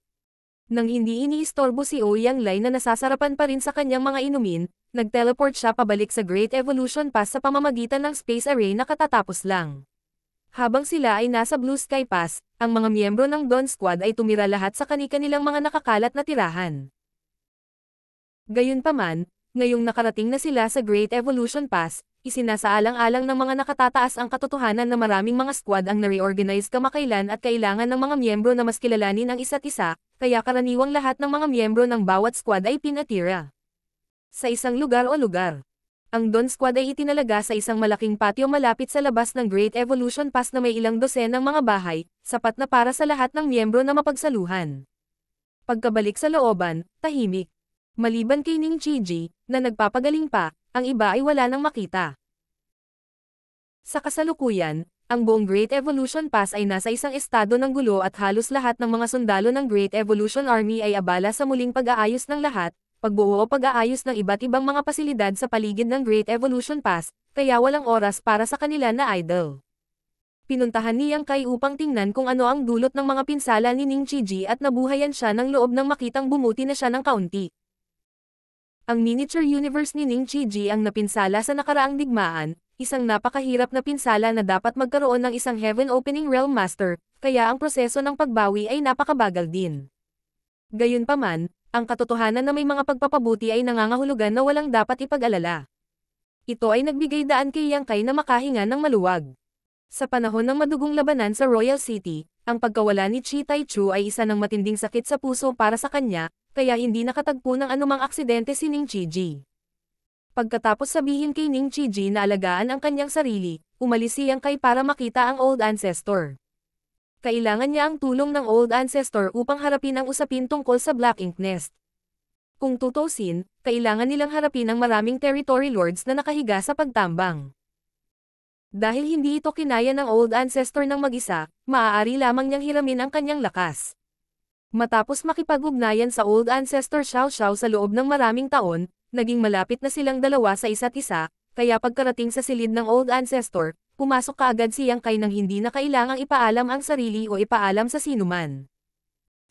Nang hindi iniistorbo si Ouyang Lai na nasasarapan pa rin sa kanyang mga inumin, nag-teleport siya pabalik sa Great Evolution Pass sa pamamagitan ng space array na katatapos lang. Habang sila ay nasa Blue Sky Pass, ang mga miyembro ng Dawn Squad ay tumira lahat sa kani-kanilang mga nakakalat na tirahan. Gayunpaman, ngayong nakarating na sila sa Great Evolution Pass, isinasaalang-alang ng mga nakatataas ang katotohanan na maraming mga squad ang na-reorganize kamakailan at kailangan ng mga miyembro na mas kilalanin ang isa't isa, kaya karaniwang lahat ng mga miyembro ng bawat squad ay pinatira sa isang lugar o lugar. Ang Dawn Squad ay itinalaga sa isang malaking patio malapit sa labas ng Great Evolution Pass na may ilang dosenang mga bahay, sapat na para sa lahat ng miyembro na mapagsaluhan. Pagkabalik sa looban, tahimik. Maliban kay Ning Chiji, na nagpapagaling pa, ang iba ay wala nang makita. Sa kasalukuyan, ang buong Great Evolution Pass ay nasa isang estado ng gulo at halos lahat ng mga sundalo ng Great Evolution Army ay abala sa muling pag-aayos ng lahat, pagbuo o pag-aayos ng iba't ibang mga pasilidad sa paligid ng Great Evolution Pass, kaya walang oras para sa kanila na idle. Pinuntahan ni Yang Kai upang tingnan kung ano ang dulot ng mga pinsala ni Ning Chiji at nabuhayan siya ng loob nang makitang bumuti na siya ng kaunti. Ang miniature universe ni Ning Chiji ang napinsala sa nakaraang digmaan, isang napakahirap na pinsala na dapat magkaroon ng isang heaven-opening realm master, kaya ang proseso ng pagbawi ay napakabagal din. Gayunpaman, ang katotohanan na may mga pagpapabuti ay nangangahulugan na walang dapat ipag-alala. Ito ay nagbigay daan kay Yang Kai na makahinga ng maluwag. Sa panahon ng madugong labanan sa Royal City, ang pagkawala ni Chi Taichu ay isa ng matinding sakit sa puso para sa kanya, kaya hindi nakatagpo ng anumang aksidente si Ning Chiji. Pagkatapos sabihin kay Ning Chiji na alagaan ang kanyang sarili, umalis si Yang Kai para makita ang Old Ancestor. Kailangan niya ang tulong ng Old Ancestor upang harapin ang usapin tungkol sa Black Ink Nest. Kung tutusin, kailangan nilang harapin ang maraming territory lords na nakahiga sa pagtambang. Dahil hindi ito kinaya ng Old Ancestor ng mag-isa, maaari lamang niyang hiramin ang kanyang lakas. Matapos makipag-ugnayan sa Old Ancestor Xiao Xiao sa loob ng maraming taon, naging malapit na silang dalawa sa isa't isa, kaya pagkarating sa silid ng Old Ancestor, pumasok kaagad si Yang Kai nang hindi na kailangang ipaalam ang sarili o ipaalam sa sinuman.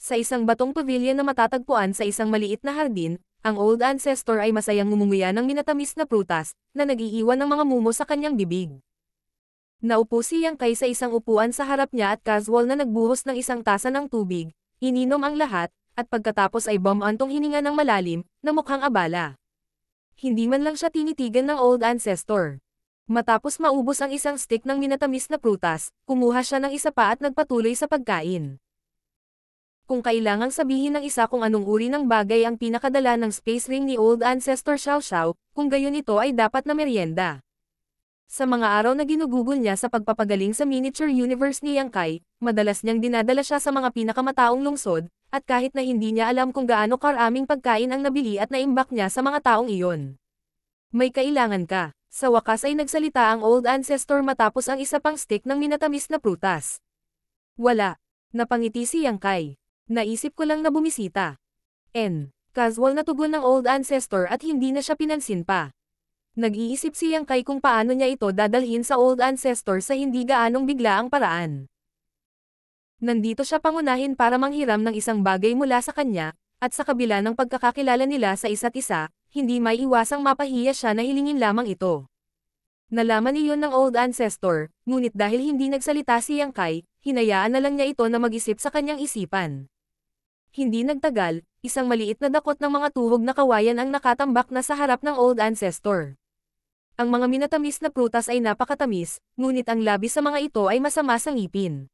Sa isang batong pavilion na matatagpuan sa isang maliit na hardin, ang Old Ancestor ay masayang ngumunguya ng minatamis na prutas, na nag-iiwan ng mga mumo sa kanyang bibig. Naupo si Yang Kai sa isang upuan sa harap niya at casual na nagbuhos ng isang tasa ng tubig, ininom ang lahat, at pagkatapos ay bumantong hininga ng malalim, na mukhang abala. Hindi man lang siya tinitigan ng Old Ancestor. Matapos maubos ang isang stick ng minatamis na prutas, kumuha siya ng isa pa at nagpatuloy sa pagkain. Kung kailangang sabihin ng isa kung anong uri ng bagay ang pinakadala ng space ring ni Old Ancestor Xiao Xiao, kung gayon ito ay dapat na merienda. Sa mga araw na ginugugol niya sa pagpapagaling sa miniature universe ni Yang Kai, madalas niyang dinadala siya sa mga pinakamataong lungsod, at kahit na hindi niya alam kung gaano karaming pagkain ang nabili at naimbak niya sa mga taong iyon. "May kailangan ka." Sa wakas ay nagsalita ang Old Ancestor matapos ang isa pang stick ng minatamis na prutas. "Wala." Napangiti si Yang Kai. "Naisip ko lang na bumisita." Casual na tugon ng Old Ancestor at hindi na siya pinansin pa. Nag-iisip si Yang Kai kung paano niya ito dadalhin sa Old Ancestor sa hindi gaanong biglaang paraan. Nandito siya pangunahin para manghiram ng isang bagay mula sa kanya, at sa kabila ng pagkakakilala nila sa isa't isa, hindi may iwasang mapahiya siya na hilingin lamang ito. Nalaman iyon ng Old Ancestor, ngunit dahil hindi nagsalita si Yang Kai, hinayaan na lang niya ito na mag-isip sa kanyang isipan. Hindi nagtagal, isang maliit na dakot ng mga tuhog na kawayan ang nakatambak na sa harap ng Old Ancestor. Ang mga minatamis na prutas ay napakatamis, ngunit ang labis sa mga ito ay masama sa ngipin.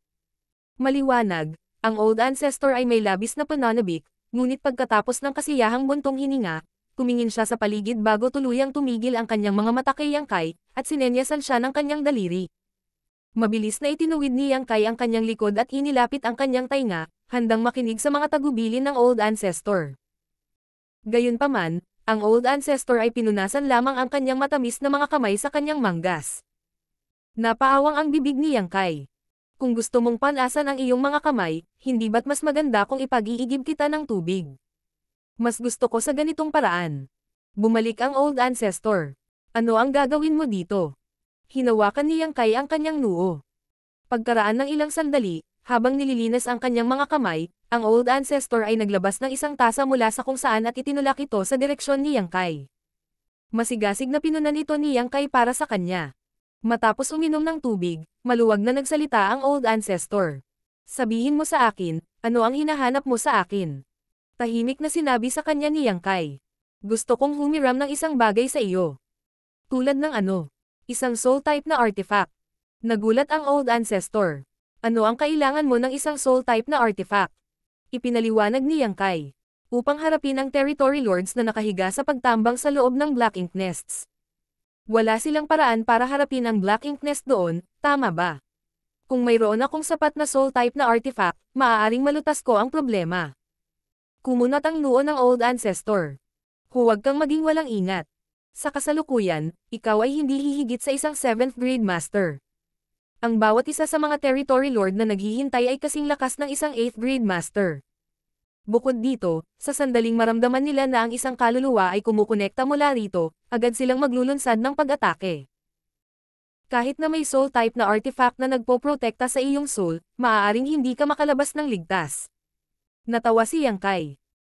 Maliwanag, ang Old Ancestor ay may labis na pananabik, ngunit pagkatapos ng kasiyahang buntong hininga, tumingin siya sa paligid bago tuluyang tumigil ang kanyang mga mata kay Yang Kai, at sinenyasan siya ng kanyang daliri. Mabilis na itinuwid ni Yang Kai ang kanyang likod at inilapit ang kanyang tainga, handang makinig sa mga tagubilin ng Old Ancestor. Gayunpaman, ang Old Ancestor ay pinunasan lamang ang kanyang matamis na mga kamay sa kanyang manggas. Napaawang ang bibig ni Yang Kai. Kung gusto mong panasan ang iyong mga kamay, hindi ba't mas maganda kung ipag-iigib kita ng tubig? Mas gusto ko sa ganitong paraan. Bumalik ang Old Ancestor. Ano ang gagawin mo dito? Hinawakan ni Yang Kai ang kanyang noo. Pagkaraan ng ilang sandali, habang nililinas ang kanyang mga kamay, ang Old Ancestor ay naglabas ng isang tasa mula sa kung saan at itinulak ito sa direksyon ni Yang Kai. Masigasig na pinunan ito ni Yang Kai para sa kanya. Matapos uminom ng tubig, maluwag na nagsalita ang Old Ancestor. Sabihin mo sa akin, ano ang hinahanap mo sa akin? Tahimik na sinabi sa kanya ni Yang Kai. Gusto kong humiram ng isang bagay sa iyo. Tulad ng ano? Isang soul type na artifact. Nagulat ang Old Ancestor. Ano ang kailangan mo ng isang soul type na artifact? Ipinaliwanag ni Yang Kai. Upang harapin ang Territory Lords na nakahiga sa pagtambang sa loob ng Black Ink Nests. Wala silang paraan para harapin ang Black Ink Nest doon, tama ba? Kung mayroon akong sapat na soul type na artifact, maaaring malutas ko ang problema. Kumunat ang noo ng Old Ancestor. Huwag kang maging walang ingat. Sa kasalukuyan, ikaw ay hindi hihigit sa isang 7th grade master. Ang bawat isa sa mga Territory Lord na naghihintay ay kasing lakas ng isang 8th grade master. Bukod dito, sa sandaling maramdaman nila na ang isang kaluluwa ay kumukonekta mula rito, agad silang maglulunsad ng pag-atake. Kahit na may soul type na artifact na nagpoprotekta sa iyong soul, maaaring hindi ka makalabas ng ligtas. Natawa si Yang Kai.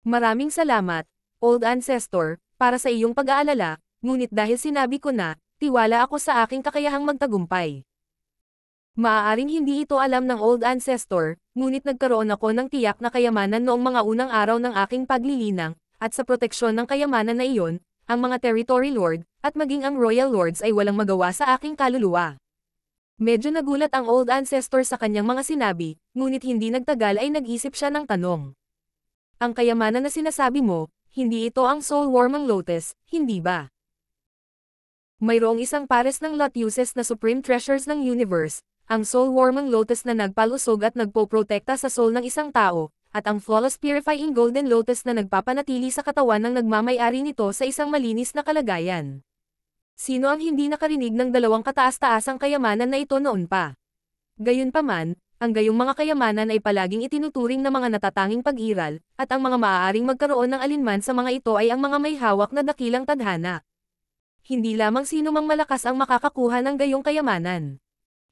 Maraming salamat, Old Ancestor, para sa iyong pag-aalala, ngunit dahil sinabi ko na, tiwala ako sa aking kakayahang magtagumpay. Maaaring hindi ito alam ng Old Ancestor, ngunit nagkaroon ako ng tiyak na kayamanan noong mga unang araw ng aking paglilinang, at sa proteksyon ng kayamanan na iyon, ang mga Territory Lord, at maging ang Royal Lords ay walang magawa sa aking kaluluwa. Medyo nagulat ang Old Ancestor sa kanyang mga sinabi, ngunit hindi nagtagal ay nag-isip siya ng tanong. Ang kayamanan na sinasabi mo, hindi ito ang Soul Warmang Lotus, hindi ba? Mayroong isang pares ng Lotuses na Supreme Treasures ng Universe, ang Soul Warmang Lotus na nagpalusog at nagpoprotekta sa soul ng isang tao, at ang Flawless Purifying Golden Lotus na nagpapanatili sa katawan ng nagmamay-ari nito sa isang malinis na kalagayan. Sino ang hindi nakarinig ng dalawang kataas-taasang kayamanan na ito noon pa? Gayunpaman, ang gayong mga kayamanan ay palaging itinuturing na mga natatanging pag-iral, at ang mga maaaring magkaroon ng alinman sa mga ito ay ang mga may hawak na dakilang tadhana. Hindi lamang sino mang malakas ang makakakuha ng gayong kayamanan.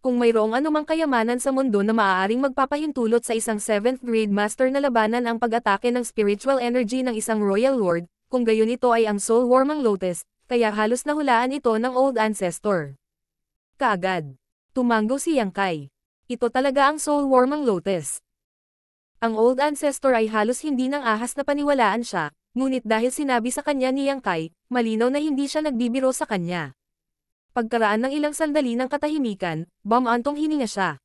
Kung mayroong anumang kayamanan sa mundo na maaaring magpapahintulot sa isang 7th grade master na labanan ang pag-atake ng spiritual energy ng isang Royal Lord, kung gayon ito ay ang Soul Warmang Lotus, kaya halos nahulaan ito ng Old Ancestor. Kaagad. Tumango si Yang Kai. Ito talaga ang Soul Warmang Lotus. Ang Old Ancestor ay halos hindi nang ahas na paniwalaan siya, ngunit dahil sinabi sa kanya ni Yang Kai, malinaw na hindi siya nagbibiro sa kanya. Pagkaraan ng ilang sandali ng katahimikan, bumantong hininga siya.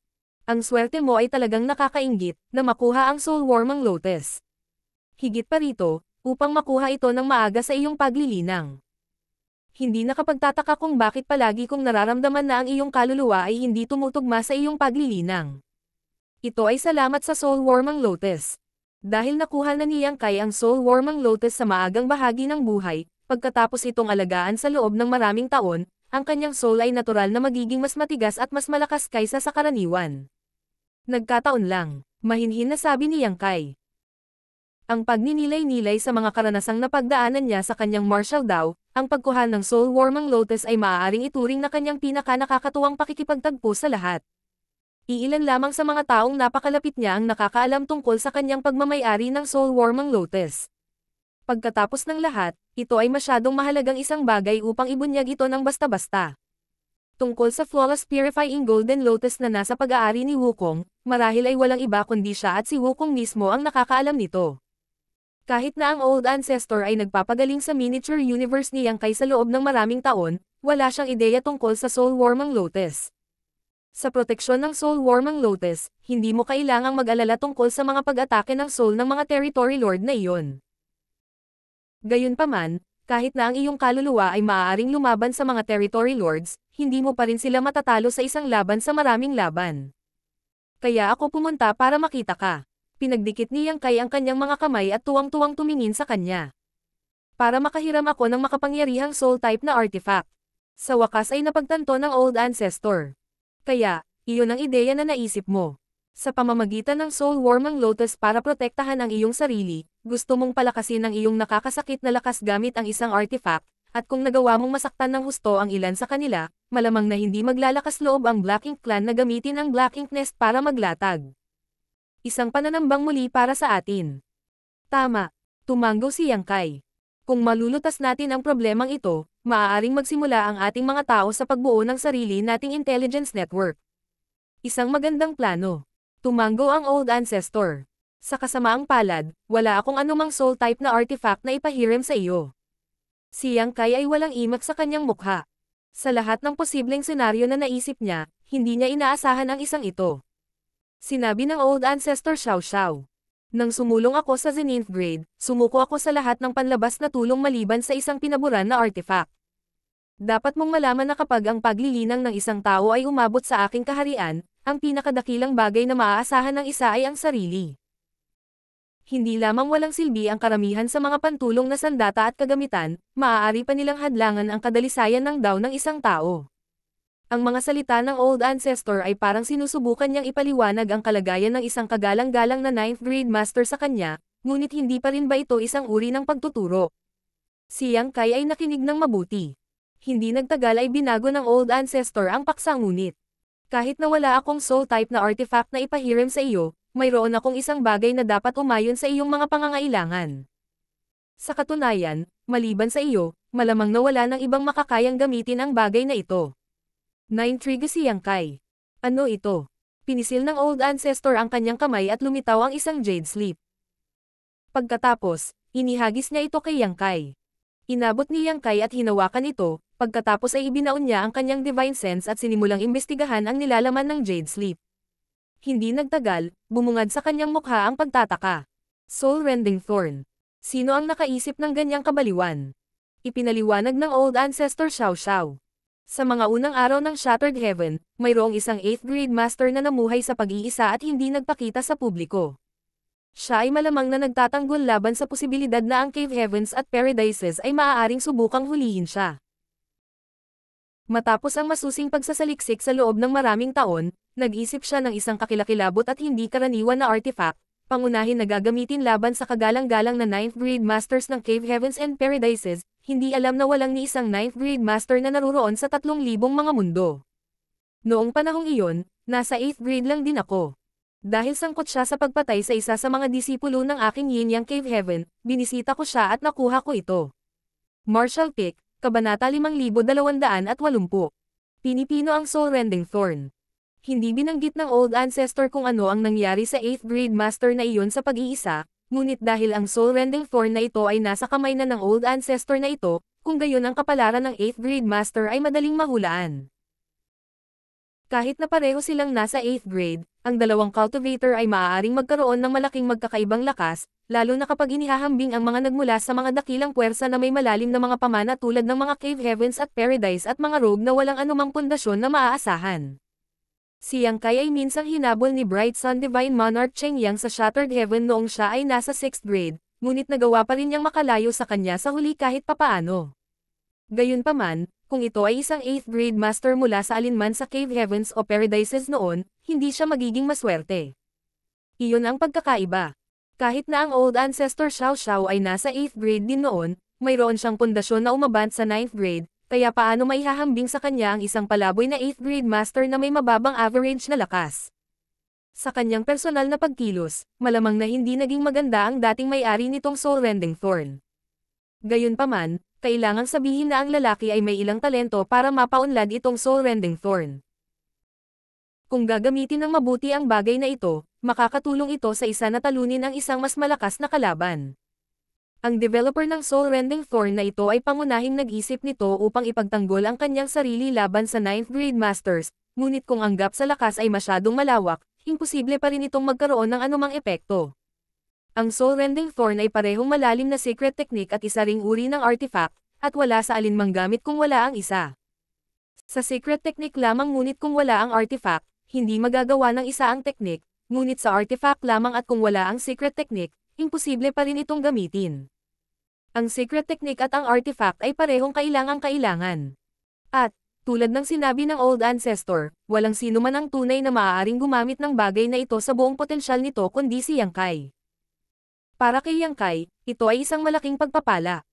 Ang swerte mo ay talagang nakakainggit, na makuha ang Soul Warmang Lotus. Higit pa rito, upang makuha ito ng maaga sa iyong paglilinang. Hindi nakapagtataka kung bakit palagi kong nararamdaman na ang iyong kaluluwa ay hindi tumutugma sa iyong paglilinang. Ito ay salamat sa Soul Warmang Lotus. Dahil nakuha na ni Yang Kai ang Soul Warmang Lotus sa maagang bahagi ng buhay, pagkatapos itong alagaan sa loob ng maraming taon, ang kanyang soul ay natural na magiging mas matigas at mas malakas kaysa sa karaniwan. Nagkataon lang, mahinhin na sabi ni Yang Kai. Ang pagninilay-nilay sa mga karanasang napagdaanan niya sa kanyang martial Dao, ang pagkuha ng Soul Warmang Lotus ay maaaring ituring na kanyang pinaka-nakakatuwang pakikipagtagpo sa lahat. Iilan lamang sa mga taong napakalapit niya ang nakakaalam tungkol sa kanyang pagmamay-ari ng Soul Warmang Lotus. Pagkatapos ng lahat, ito ay masyadong mahalagang isang bagay upang ibunyag ito ng basta-basta. Tungkol sa Flawless Purifying Golden Lotus na nasa pag-aari ni Wukong, marahil ay walang iba kundi siya at si Wukong mismo ang nakakaalam nito. Kahit na ang Old Ancestor ay nagpapagaling sa miniature universe ni Yang Kai sa loob ng maraming taon, wala siyang ideya tungkol sa Soul Warmang Lotus. Sa proteksyon ng Soul Warmang Lotus, hindi mo kailangang mag-alala tungkol sa mga pag-atake ng soul ng mga territory lord na iyon. Gayunpaman, kahit na ang iyong kaluluwa ay maaaring lumaban sa mga territory lords, hindi mo pa rin sila matatalo sa isang laban sa maraming laban. Kaya ako pumunta para makita ka. Pinagdikit ni Yang Kai ang kanyang mga kamay at tuwang-tuwang tumingin sa kanya. Para makahiram ako ng makapangyarihang soul type na artifact. Sa wakas ay napagtanto ng Old Ancestor. Kaya, iyon ang ideya na naisip mo. Sa pamamagitan ng Soul Warmang Lotus para protektahan ang iyong sarili, gusto mong palakasin ang iyong nakakasakit na lakas gamit ang isang artifact, at kung nagawa mong masaktan ng husto ang ilan sa kanila, malamang na hindi maglalakas loob ang Black Ink Clan na gamitin ang Black Ink Nest para maglatag. Isang pananambang muli para sa atin. Tama. Tumanggo si Yang Kai. Kung malulutas natin ang problemang ito, maaaring magsimula ang ating mga tao sa pagbuo ng sarili nating intelligence network. Isang magandang plano. Tumanggo ang Old Ancestor. Sa kasamaang palad, wala akong anumang soul type na artifact na ipahiram sa iyo. Si Yang Kai ay walang imak sa kanyang mukha. Sa lahat ng posibleng senaryo na naisip niya, hindi niya inaasahan ang isang ito. Sinabi ng Old Ancestor Xiao Xiao. Nang sumulong ako sa Zenith grade, sumuko ako sa lahat ng panlabas na tulong maliban sa isang pinaburan na artifact. Dapat mong malaman na kapag ang paglilinang ng isang tao ay umabot sa aking kaharian, ang pinakadakilang bagay na maaasahan ng isa ay ang sarili. Hindi lamang walang silbi ang karamihan sa mga pantulong na sandata at kagamitan, maaari pa nilang hadlangan ang kadalisayan ng Dao ng isang tao. Ang mga salita ng Old Ancestor ay parang sinusubukan niyang ipaliwanag ang kalagayan ng isang kagalang-galang na 9th grade master sa kanya, ngunit hindi pa rin ba ito isang uri ng pagtuturo? Si Yang Kai ay nakinig ng mabuti. Hindi nagtagal ay binago ng Old Ancestor ang paksa ngunit. Kahit na wala akong soul type na artifact na ipahiram sa iyo, mayroon akong isang bagay na dapat umayon sa iyong mga pangangailangan. Sa katunayan, maliban sa iyo, malamang na wala ng ibang makakayang gamitin ang bagay na ito. Naintriga si Yang Kai. Ano ito? Pinisil ng Old Ancestor ang kanyang kamay at lumitaw ang isang jade slip. Pagkatapos, inihagis niya ito kay Yang Kai. Inabot ni Yang Kai at hinawakan ito, pagkatapos ay ibinaon niya ang kanyang divine sense at sinimulang imbestigahan ang nilalaman ng jade slip. Hindi nagtagal, bumungad sa kanyang mukha ang pagtataka. Soul-rending thorn. Sino ang nakaisip ng ganyang kabaliwan? Ipinaliwanag ng Old Ancestor Xiao Xiao. Sa mga unang araw ng Shattered Heaven, mayroong isang 8th grade master na namuhay sa pag-iisa at hindi nagpakita sa publiko. Siya ay malamang na nagtatanggol laban sa posibilidad na ang Cave Heavens at Paradises ay maaaring subukang hulihin siya. Matapos ang masusing pagsasaliksik sa loob ng maraming taon, nag-isip siya ng isang kakilakilabot at hindi karaniwan na artifact, pangunahin na gagamitin laban sa kagalang-galang na 9th grade masters ng Cave Heavens and Paradises, hindi alam na walang ni isang 9th grade master na naruroon sa 3,000 mga mundo. Noong panahong iyon, nasa 8th grade lang din ako. Dahil sangkot siya sa pagpatay sa isa sa mga disipulo ng aking Yin Yang Cave Heaven, binisita ko siya at nakuha ko ito. Martial Pick, Kabanata 5280. Pinipino ang soul-rending thorn. Hindi binanggit ng Old Ancestor kung ano ang nangyari sa 8th grade master na iyon sa pag-iisa, ngunit dahil ang soul-rending thorn na ito ay nasa kamay na ng Old Ancestor na ito, kung gayon ang kapalaran ng 8th grade master ay madaling mahulaan. Kahit na pareho silang nasa 8th grade, ang dalawang cultivator ay maaaring magkaroon ng malaking magkakaibang lakas, lalo na kapag inihahambing ang mga nagmula sa mga dakilang puwersa na may malalim na mga pamana tulad ng mga Cave Heavens at Paradise at mga rogue na walang anumang pundasyon na maaasahan. Si Yang Kai ay minsang hinabol ni Bright Sun Divine Monarch Cheng Yang sa Shattered Heaven noong siya ay nasa 6th grade, ngunit nagawa pa rin niyang makalayo sa kanya sa huli kahit papaano. Gayunpaman, kung ito ay isang 8th grade master mula sa alinman sa Cave Heavens o Paradises noon, hindi siya magiging maswerte. Iyon ang pagkakaiba. Kahit na ang Old Ancestor Xiao Xiao ay nasa 8th grade din noon, mayroon siyang pundasyon na umabant sa 9th grade, kaya paano maihahambing sa kanya ang isang palaboy na 8th grade master na may mababang average na lakas. Sa kanyang personal na pagkilos, malamang na hindi naging maganda ang dating may-ari nitong Soul Rending Thorn. Gayunpaman, kailangang sabihin na ang lalaki ay may ilang talento para mapaunlad itong Soul Rending Thorn. Kung gagamitin ng mabuti ang bagay na ito, makakatulong ito sa isa na talunin ang isang mas malakas na kalaban. Ang developer ng Soul Rending Thorn na ito ay pangunahing nag-isip nito upang ipagtanggol ang kanyang sarili laban sa 9th grade masters, ngunit kung ang gap sa lakas ay masyadong malawak, imposible pa rin itong magkaroon ng anumang epekto. Ang Soul Rending Thorn ay parehong malalim na secret technique at isa ring uri ng artifact, at wala sa alinmang gamit kung wala ang isa. Sa secret technique lamang ngunit kung wala ang artifact, hindi magagawa ng isa ang technique, ngunit sa artifact lamang at kung wala ang secret technique, imposible pa rin itong gamitin. Ang secret technique at ang artifact ay parehong kailangang-kailangan. At, tulad ng sinabi ng Old Ancestor, walang sino man ang tunay na maaaring gumamit ng bagay na ito sa buong potensyal nito kundi si Yang Kai. Para kay Yang Kai, ito ay isang malaking pagpapala.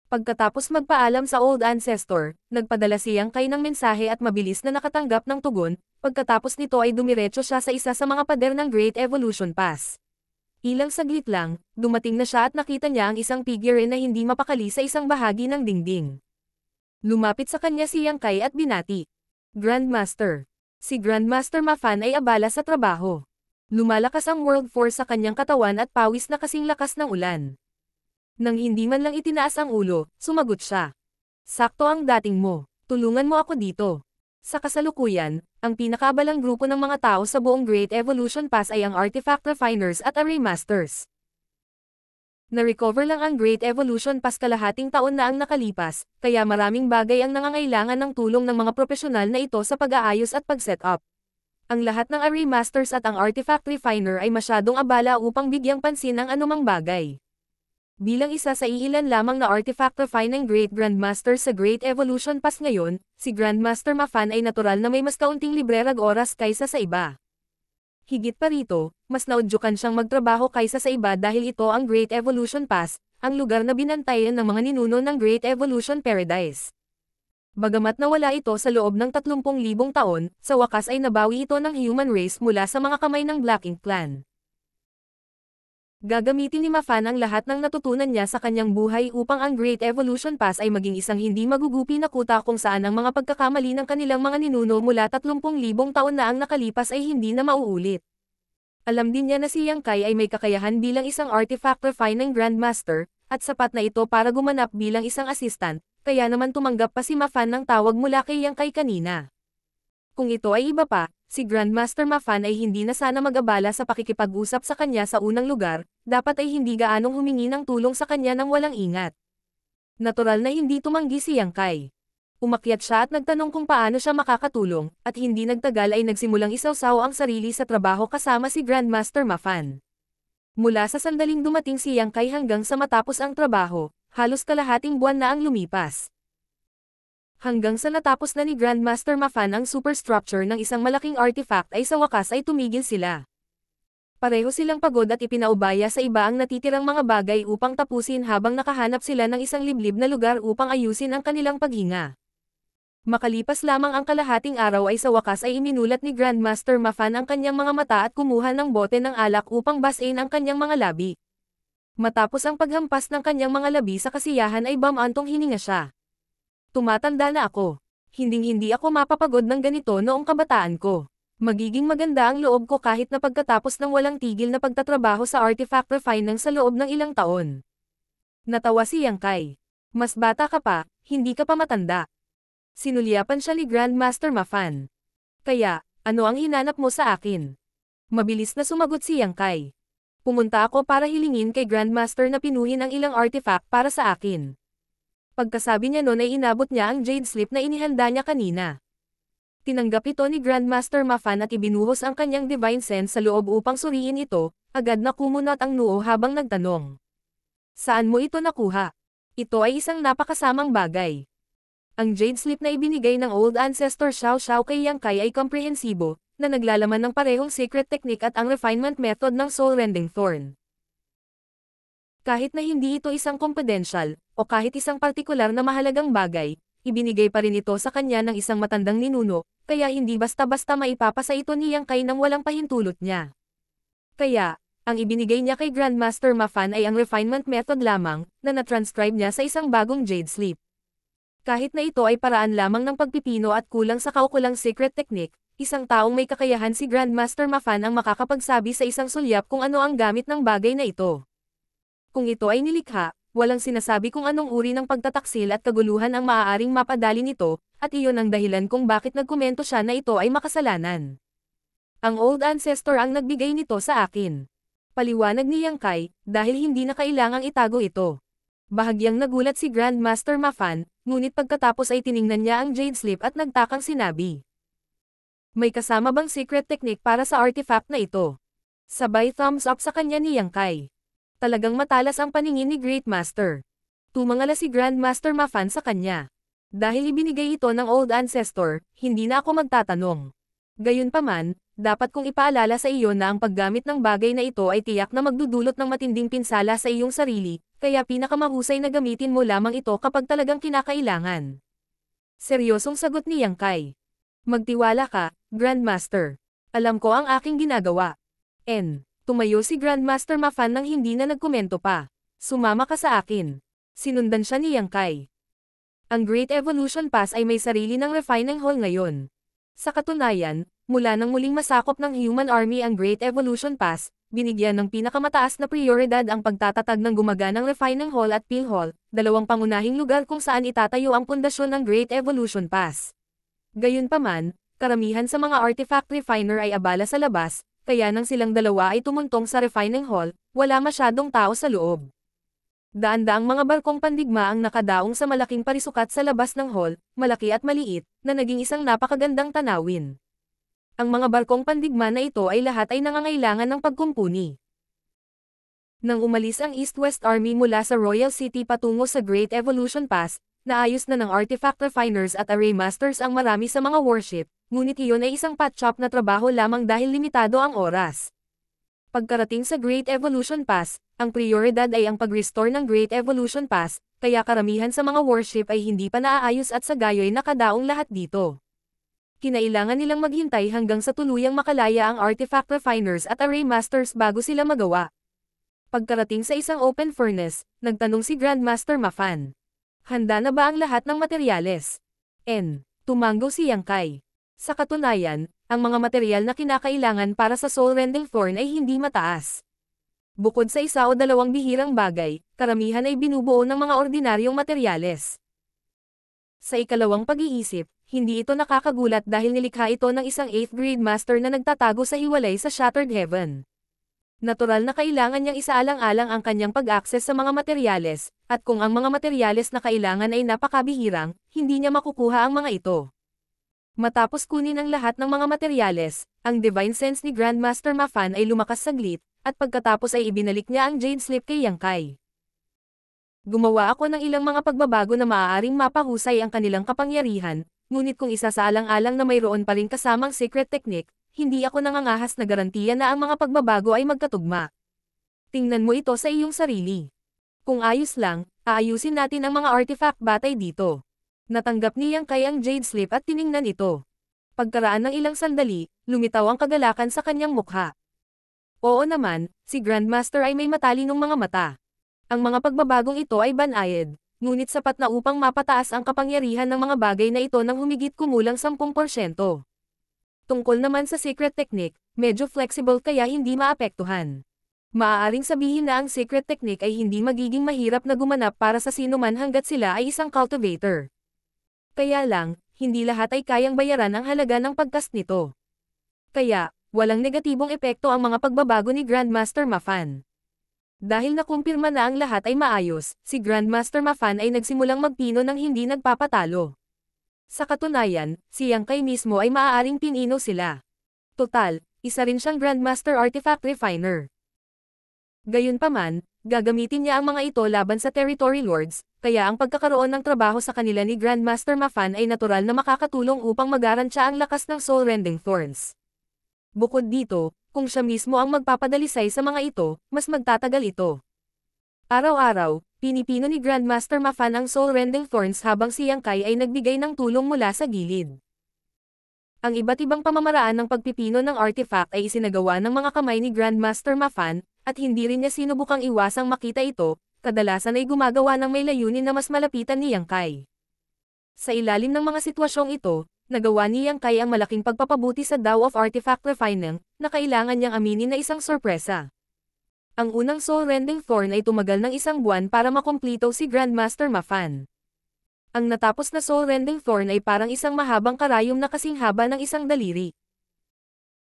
Pagkatapos magpaalam sa Old Ancestor, nagpadala si Yang Kai ng mensahe at mabilis na nakatanggap ng tugon, pagkatapos nito ay dumiretso siya sa isa sa mga pader ng Great Evolution Pass. Ilang saglit lang, dumating na siya at nakita niya ang isang figurine na hindi mapakali sa isang bahagi ng dingding. Lumapit sa kanya si Yang Kai at binati. Grandmaster. Si Grandmaster Ma Fan ay abala sa trabaho. Lumalakas ang World Force sa kanyang katawan at pawis na kasing lakas ng ulan. Nang hindi man lang itinaas ang ulo, sumagot siya. Sakto ang dating mo. Tulungan mo ako dito. Sa kasalukuyan, ang pinakaabalang grupo ng mga tao sa buong Great Evolution Pass ay ang Artifact Refiners at Array Masters. Na-recover lang ang Great Evolution Pass kalahating taon na ang nakalipas, kaya maraming bagay ang nangangailangan ng tulong ng mga profesional na ito sa pag-aayos at pag-set up. Ang lahat ng Array Masters at ang Artifact Refiner ay masyadong abala upang bigyang pansin ang anumang bagay. Bilang isa sa iilan lamang na Artifact Refining Great Grandmaster sa Great Evolution Pass ngayon, si Grandmaster Ma Fan ay natural na may mas kaunting librerag oras kaysa sa iba. Higit pa rito, mas naudyukan siyang magtrabaho kaysa sa iba dahil ito ang Great Evolution Pass, ang lugar na binantayan ng mga ninuno ng Great Evolution Paradise. Bagamat nawala ito sa loob ng 30,000 taon, sa wakas ay nabawi ito ng human race mula sa mga kamay ng Black Ink Clan. Gagamitin ni Ma Fan ang lahat ng natutunan niya sa kanyang buhay upang ang Great Evolution Pass ay maging isang hindi magugupi na kuta kung saan ang mga pagkakamali ng kanilang mga ninuno mula 30,000 taon na ang nakalipas ay hindi na mauulit. Alam din niya na si Yang Kai ay may kakayahan bilang isang Artifact Refining Grandmaster, at sapat na ito para gumanap bilang isang assistant, kaya naman tumanggap pa si Ma Fan ng tawag mula kay Yang Kai kanina. Kung ito ay iba pa, si Grandmaster Ma Fan ay hindi na sana mag-abala sa pakikipag-usap sa kanya sa unang lugar, dapat ay hindi gaanong humingi ng tulong sa kanya nang walang ingat. Natural na hindi tumanggi si Yang Kai. Umakyat siya at nagtanong kung paano siya makakatulong, at hindi nagtagal ay nagsimulang isawsaw ang sarili sa trabaho kasama si Grandmaster Ma Fan. Mula sa sandaling dumating si Yang Kai hanggang sa matapos ang trabaho, halos kalahating buwan na ang lumipas. Hanggang sa natapos na ni Grandmaster Ma Fan ang superstructure ng isang malaking artifact ay sa wakas ay tumigil sila. Pareho silang pagod at ipinaubaya sa iba ang natitirang mga bagay upang tapusin habang nakahanap sila ng isang liblib na lugar upang ayusin ang kanilang paghinga. Makalipas lamang ang kalahating araw ay sa wakas ay iminulat ni Grandmaster Ma Fan ang kanyang mga mata at kumuha ng bote ng alak upang basain ang kanyang mga labi. Matapos ang paghampas ng kanyang mga labi sa kasiyahan ay bamantong hininga siya. Tumatanda na ako. Hinding-hindi ako mapapagod ng ganito noong kabataan ko. Magiging maganda ang loob ko kahit na pagkatapos ng walang tigil na pagtatrabaho sa Artifact Refining sa loob ng ilang taon. Natawa si Yang Kai. Mas bata ka pa, hindi ka pa matanda. Sinulyapan siya ni Grandmaster Ma Fan. Kaya, ano ang hinanap mo sa akin? Mabilis na sumagot si Yang Kai. Pumunta ako para hilingin kay Grandmaster na pinuhin ang ilang artifact para sa akin. Pagkasabi niya noon ay inabot niya ang jade slip na inihanda niya kanina. Tinanggap ito ni Grandmaster Ma Fan at ibinuhos ang kanyang divine sense sa loob upang suriin ito, agad na kumunot ang noo habang nagtanong. Saan mo ito nakuha? Ito ay isang napakasamang bagay. Ang jade slip na ibinigay ng Old Ancestor Xiao Xiao kay Yang Kai ay komprehensibo, na naglalaman ng parehong secret technique at ang refinement method ng Soul Rending Thorn. Kahit na hindi ito isang confidential, o kahit isang partikular na mahalagang bagay, ibinigay pa rin ito sa kanya ng isang matandang ninuno, kaya hindi basta-basta maipapasa ito ni Yang Kai nang walang pahintulot niya. Kaya, ang ibinigay niya kay Grandmaster Ma Fan ay ang refinement method lamang, na na-transcribe niya sa isang bagong Jade Sleep. Kahit na ito ay paraan lamang ng pagpipino at kulang sa kaukulang secret technique, isang taong may kakayahan si Grandmaster Ma Fan ang makakapagsabi sa isang sulyap kung ano ang gamit ng bagay na ito. Kung ito ay nilikha, walang sinasabi kung anong uri ng pagtataksil at kaguluhan ang maaaring mapadali nito, at iyon ang dahilan kung bakit nagkomento siya na ito ay makasalanan. Ang Old Ancestor ang nagbigay nito sa akin. Paliwanag ni Yang Kai, dahil hindi na kailangang itago ito. Bahagyang nagulat si Grandmaster Ma Fan, ngunit pagkatapos ay tiningnan niya ang Jade Sleep at nagtakang sinabi. May kasama bang secret technique para sa artifact na ito? Sabay thumbs up sa kanya ni Yang Kai. Talagang matalas ang paningin ni Great Master. Tumangala si Grandmaster Ma Fan sa kanya. Dahil ibinigay ito ng Old Ancestor, hindi na ako magtatanong. Gayunpaman, dapat kong ipaalala sa iyo na ang paggamit ng bagay na ito ay tiyak na magdudulot ng matinding pinsala sa iyong sarili, kaya pinakamahusay na gamitin mo lamang ito kapag talagang kinakailangan. Seryosong sagot ni Yang Kai. Magtiwala ka, Grandmaster. Alam ko ang aking ginagawa. Tumayo si Grandmaster Ma Fan nang hindi na nagkomento pa. Sumama ka sa akin. Sinundan siya ni Yang Kai. Ang Great Evolution Pass ay may sarili ng refining hall ngayon. Sa katunayan, mula nang muling masakop ng Human Army ang Great Evolution Pass, binigyan ng pinakamataas na prioridad ang pagtatatag ng gumaganang refining hall at pill hall, dalawang pangunahing lugar kung saan itatayo ang pundasyon ng Great Evolution Pass. Gayunpaman, karamihan sa mga artifact refiner ay abala sa labas, kaya nang silang dalawa ay tumuntong sa refining hall, wala masyadong tao sa loob. Daan-daang mga barkong pandigma ang nakadaong sa malaking parisukat sa labas ng hall, malaki at maliit, na naging isang napakagandang tanawin. Ang mga barkong pandigma na ito ay lahat ay nangangailangan ng pagkumpuni. Nang umalis ang East-West Army mula sa Royal City patungo sa Great Evolution Pass, naayos na ng artifact refiners at array masters ang marami sa mga warship, ngunit iyon ay isang patchop na trabaho lamang dahil limitado ang oras. Pagkarating sa Great Evolution Pass, ang prioridad ay ang pag-restore ng Great Evolution Pass, kaya karamihan sa mga warship ay hindi pa naaayos at sa gayo'y nakadaong lahat dito. Kinailangan nilang maghintay hanggang sa tuluyang makalaya ang artifact refiners at array masters bago sila magawa. Pagkarating sa isang open furnace, nagtanong si Grandmaster Ma Fan. Handa na ba ang lahat ng materyales? Tumango si Yang Kai. Sa katunayan, ang mga materyal na kinakailangan para sa Soul Rending Thorn ay hindi mataas. Bukod sa isa o dalawang bihirang bagay, karamihan ay binubuo ng mga ordinaryong materyales. Sa ikalawang pag-iisip, hindi ito nakakagulat dahil nilikha ito ng isang 8th grade master na nagtatago sa hiwalay sa Shattered Heaven. Natural na kailangan niyang isaalang-alang ang kanyang pag-access sa mga materyales, at kung ang mga materyales na kailangan ay napakabihirang, hindi niya makukuha ang mga ito. Matapos kunin ang lahat ng mga materyales, ang Divine Sense ni Grandmaster Ma Fan ay lumakas saglit, at pagkatapos ay ibinalik niya ang Jade Slip kay Yang Kai. Gumawa ako ng ilang mga pagbabago na maaaring mapahusay ang kanilang kapangyarihan, ngunit kung isasaalang-alang na mayroon pa rin kasamang secret technique, hindi ako nangangahas na garantiya na ang mga pagbabago ay magkatugma. Tingnan mo ito sa iyong sarili. Kung ayos lang, aayusin natin ang mga artifact batay dito. Natanggap ni Yang Kai ang Jade Slip at tiningnan ito. Pagkaraan ng ilang sandali, lumitaw ang kagalakan sa kanyang mukha. Oo naman, si Grandmaster ay may matalinong mga mata. Ang mga pagbabagong ito ay banayad, ngunit sapat na upang mapataas ang kapangyarihan ng mga bagay na ito ng humigit kumulang 10%. Tungkol naman sa secret technique, medyo flexible kaya hindi maapektuhan. Maaaring sabihin na ang secret technique ay hindi magiging mahirap na gumanap para sa sinuman hanggat sila ay isang cultivator. Kaya lang, hindi lahat ay kayang bayaran ang halaga ng pagkast nito. Kaya, walang negatibong epekto ang mga pagbabago ni Grandmaster Ma Fan. Dahil nakumpirma na ang lahat ay maayos, si Grandmaster Ma Fan ay nagsimulang magpino ng hindi nagpapatalo. Sa katunayan, si Yang Kai mismo ay maaaring pinino sila. Total, isa rin siyang Grandmaster Artifact Refiner. Gayunpaman, gagamitin niya ang mga ito laban sa Territory Lords, kaya ang pagkakaroon ng trabaho sa kanila ni Grandmaster Ma Fan ay natural na makakatulong upang magarantya ang lakas ng Soul Rending Thorns. Bukod dito, kung siya mismo ang magpapadalisay sa mga ito, mas magtatagal ito. Araw-araw, pinipino ni Grandmaster Ma Fan ang soul-rending thorns habang si Yang Kai ay nagbigay ng tulong mula sa gilid. Ang iba't ibang pamamaraan ng pagpipino ng artifact ay isinagawa ng mga kamay ni Grandmaster Ma Fan, at hindi rin niya sinubukang iwasang makita ito, kadalasan ay gumagawa ng may layunin na mas malapitan ni Yang Kai. Sa ilalim ng mga sitwasyong ito, nagawa ni Yang Kai ang malaking pagpapabuti sa Tao of Artifact Refining, na kailangan niyang aminin na isang sorpresa. Ang unang soul-rending thorn ay tumagal ng 1 buwan para makumplito si Grandmaster Ma Fan. Ang natapos na soul-rending thorn ay parang isang mahabang karayom na kasing haba ng isang daliri.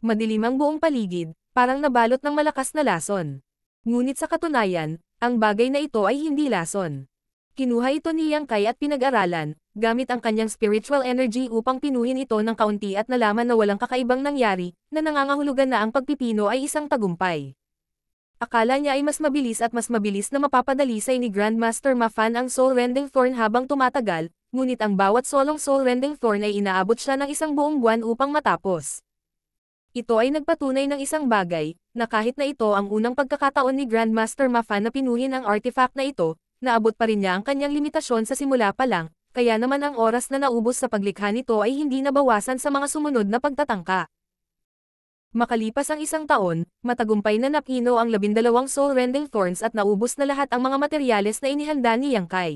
Madilim ang buong paligid, parang nabalot ng malakas na lason. Ngunit sa katunayan, ang bagay na ito ay hindi lason. Kinuha ito ni Yang Kai at pinag-aralan, gamit ang kanyang spiritual energy upang pinuhin ito ng kaunti at nalaman na walang kakaibang nangyari, na nangangahulugan na ang pagpipino ay isang tagumpay. Akala niya ay mas mabilis na mapapadalisay ni Grandmaster Ma Fan ang soul-rending thorn habang tumatagal, ngunit ang bawat solong soul-rending thorn ay inaabot siya ng 1 buong buwan upang matapos. Ito ay nagpatunay ng isang bagay, na kahit na ito ang unang pagkakataon ni Grandmaster Ma Fan na pinuhin ang artifact na ito, naabot pa rin niya ang kanyang limitasyon sa simula pa lang, kaya naman ang oras na naubos sa paglikha nito ay hindi nabawasan sa mga sumunod na pagtatangka. Makalipas ang 1 taon, matagumpay na napino ang 12 soul-rending thorns at naubos na lahat ang mga materyales na inihanda ni Yang Kai.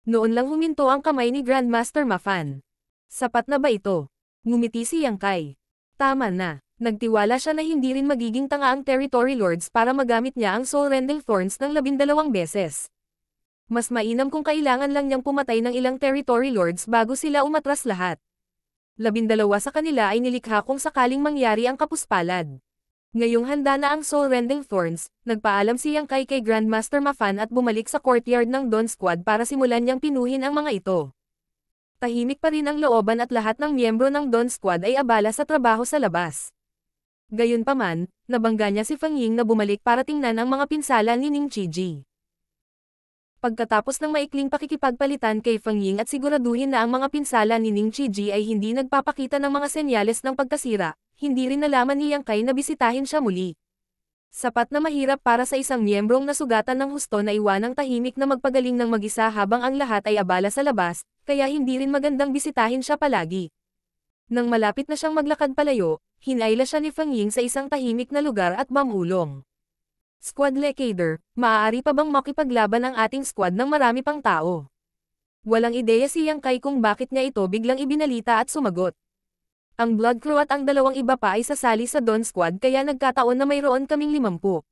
Noon lang huminto ang kamay ni Grandmaster Ma Fan. Sapat na ba ito? Ngumiti si Yang Kai. Tama na. Nagtiwala siya na hindi rin magiging tanga ang Territory Lords para magamit niya ang soul-rending thorns ng 12 beses. Mas mainam kung kailangan lang niyang pumatay ng ilang Territory Lords bago sila umatras lahat. 12 sa kanila ay nilikha kung sakaling mangyari ang kapuspalad. Ngayong handa na ang soul-rending thorns, nagpaalam si Yang Kai kay Grandmaster Ma Fan at bumalik sa courtyard ng Dawn Squad para simulan niyang pinuhin ang mga ito. Tahimik pa rin ang looban at lahat ng miyembro ng Dawn Squad ay abala sa trabaho sa labas. Gayunpaman, nabangga niya si Feng Ying na bumalik para tingnan ang mga pinsala ni Ning Qiji. Pagkatapos ng maikling pakikipagpalitan kay Feng Ying at siguraduhin na ang mga pinsala ni Ning Qiji ay hindi nagpapakita ng mga senyales ng pagkasira, hindi rin nalaman ni Yang Kai na bisitahin siya muli. Sapat na mahirap para sa isang miyembrong nasugatan ng husto na iwanang tahimik na magpagaling ng mag-isa habang ang lahat ay abala sa labas, kaya hindi rin magandang bisitahin siya palagi. Nang malapit na siyang maglakad palayo, hinayla siya ni Feng Ying sa isang tahimik na lugar at mamulong. Squad Leader, maaari pa bang makipaglaban ang ating squad ng marami pang tao? Walang ideya si Yang Kai kung bakit niya ito biglang ibinalita at sumagot. Ang Blood Crew at ang 2 iba pa ay sasali sa Dawn Squad kaya nagkataon na mayroon kaming 50.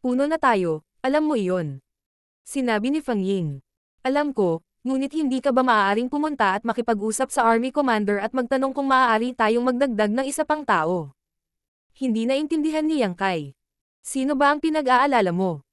Puno na tayo, alam mo iyon. Sinabi ni Feng Ying. Alam ko, ngunit hindi ka ba maaaring pumunta at makipag-usap sa Army Commander at magtanong kung maaari tayong magdagdag ng 1 pang tao? Hindi naintindihan ni Yang Kai. Sino ba ang pinag-aalala mo?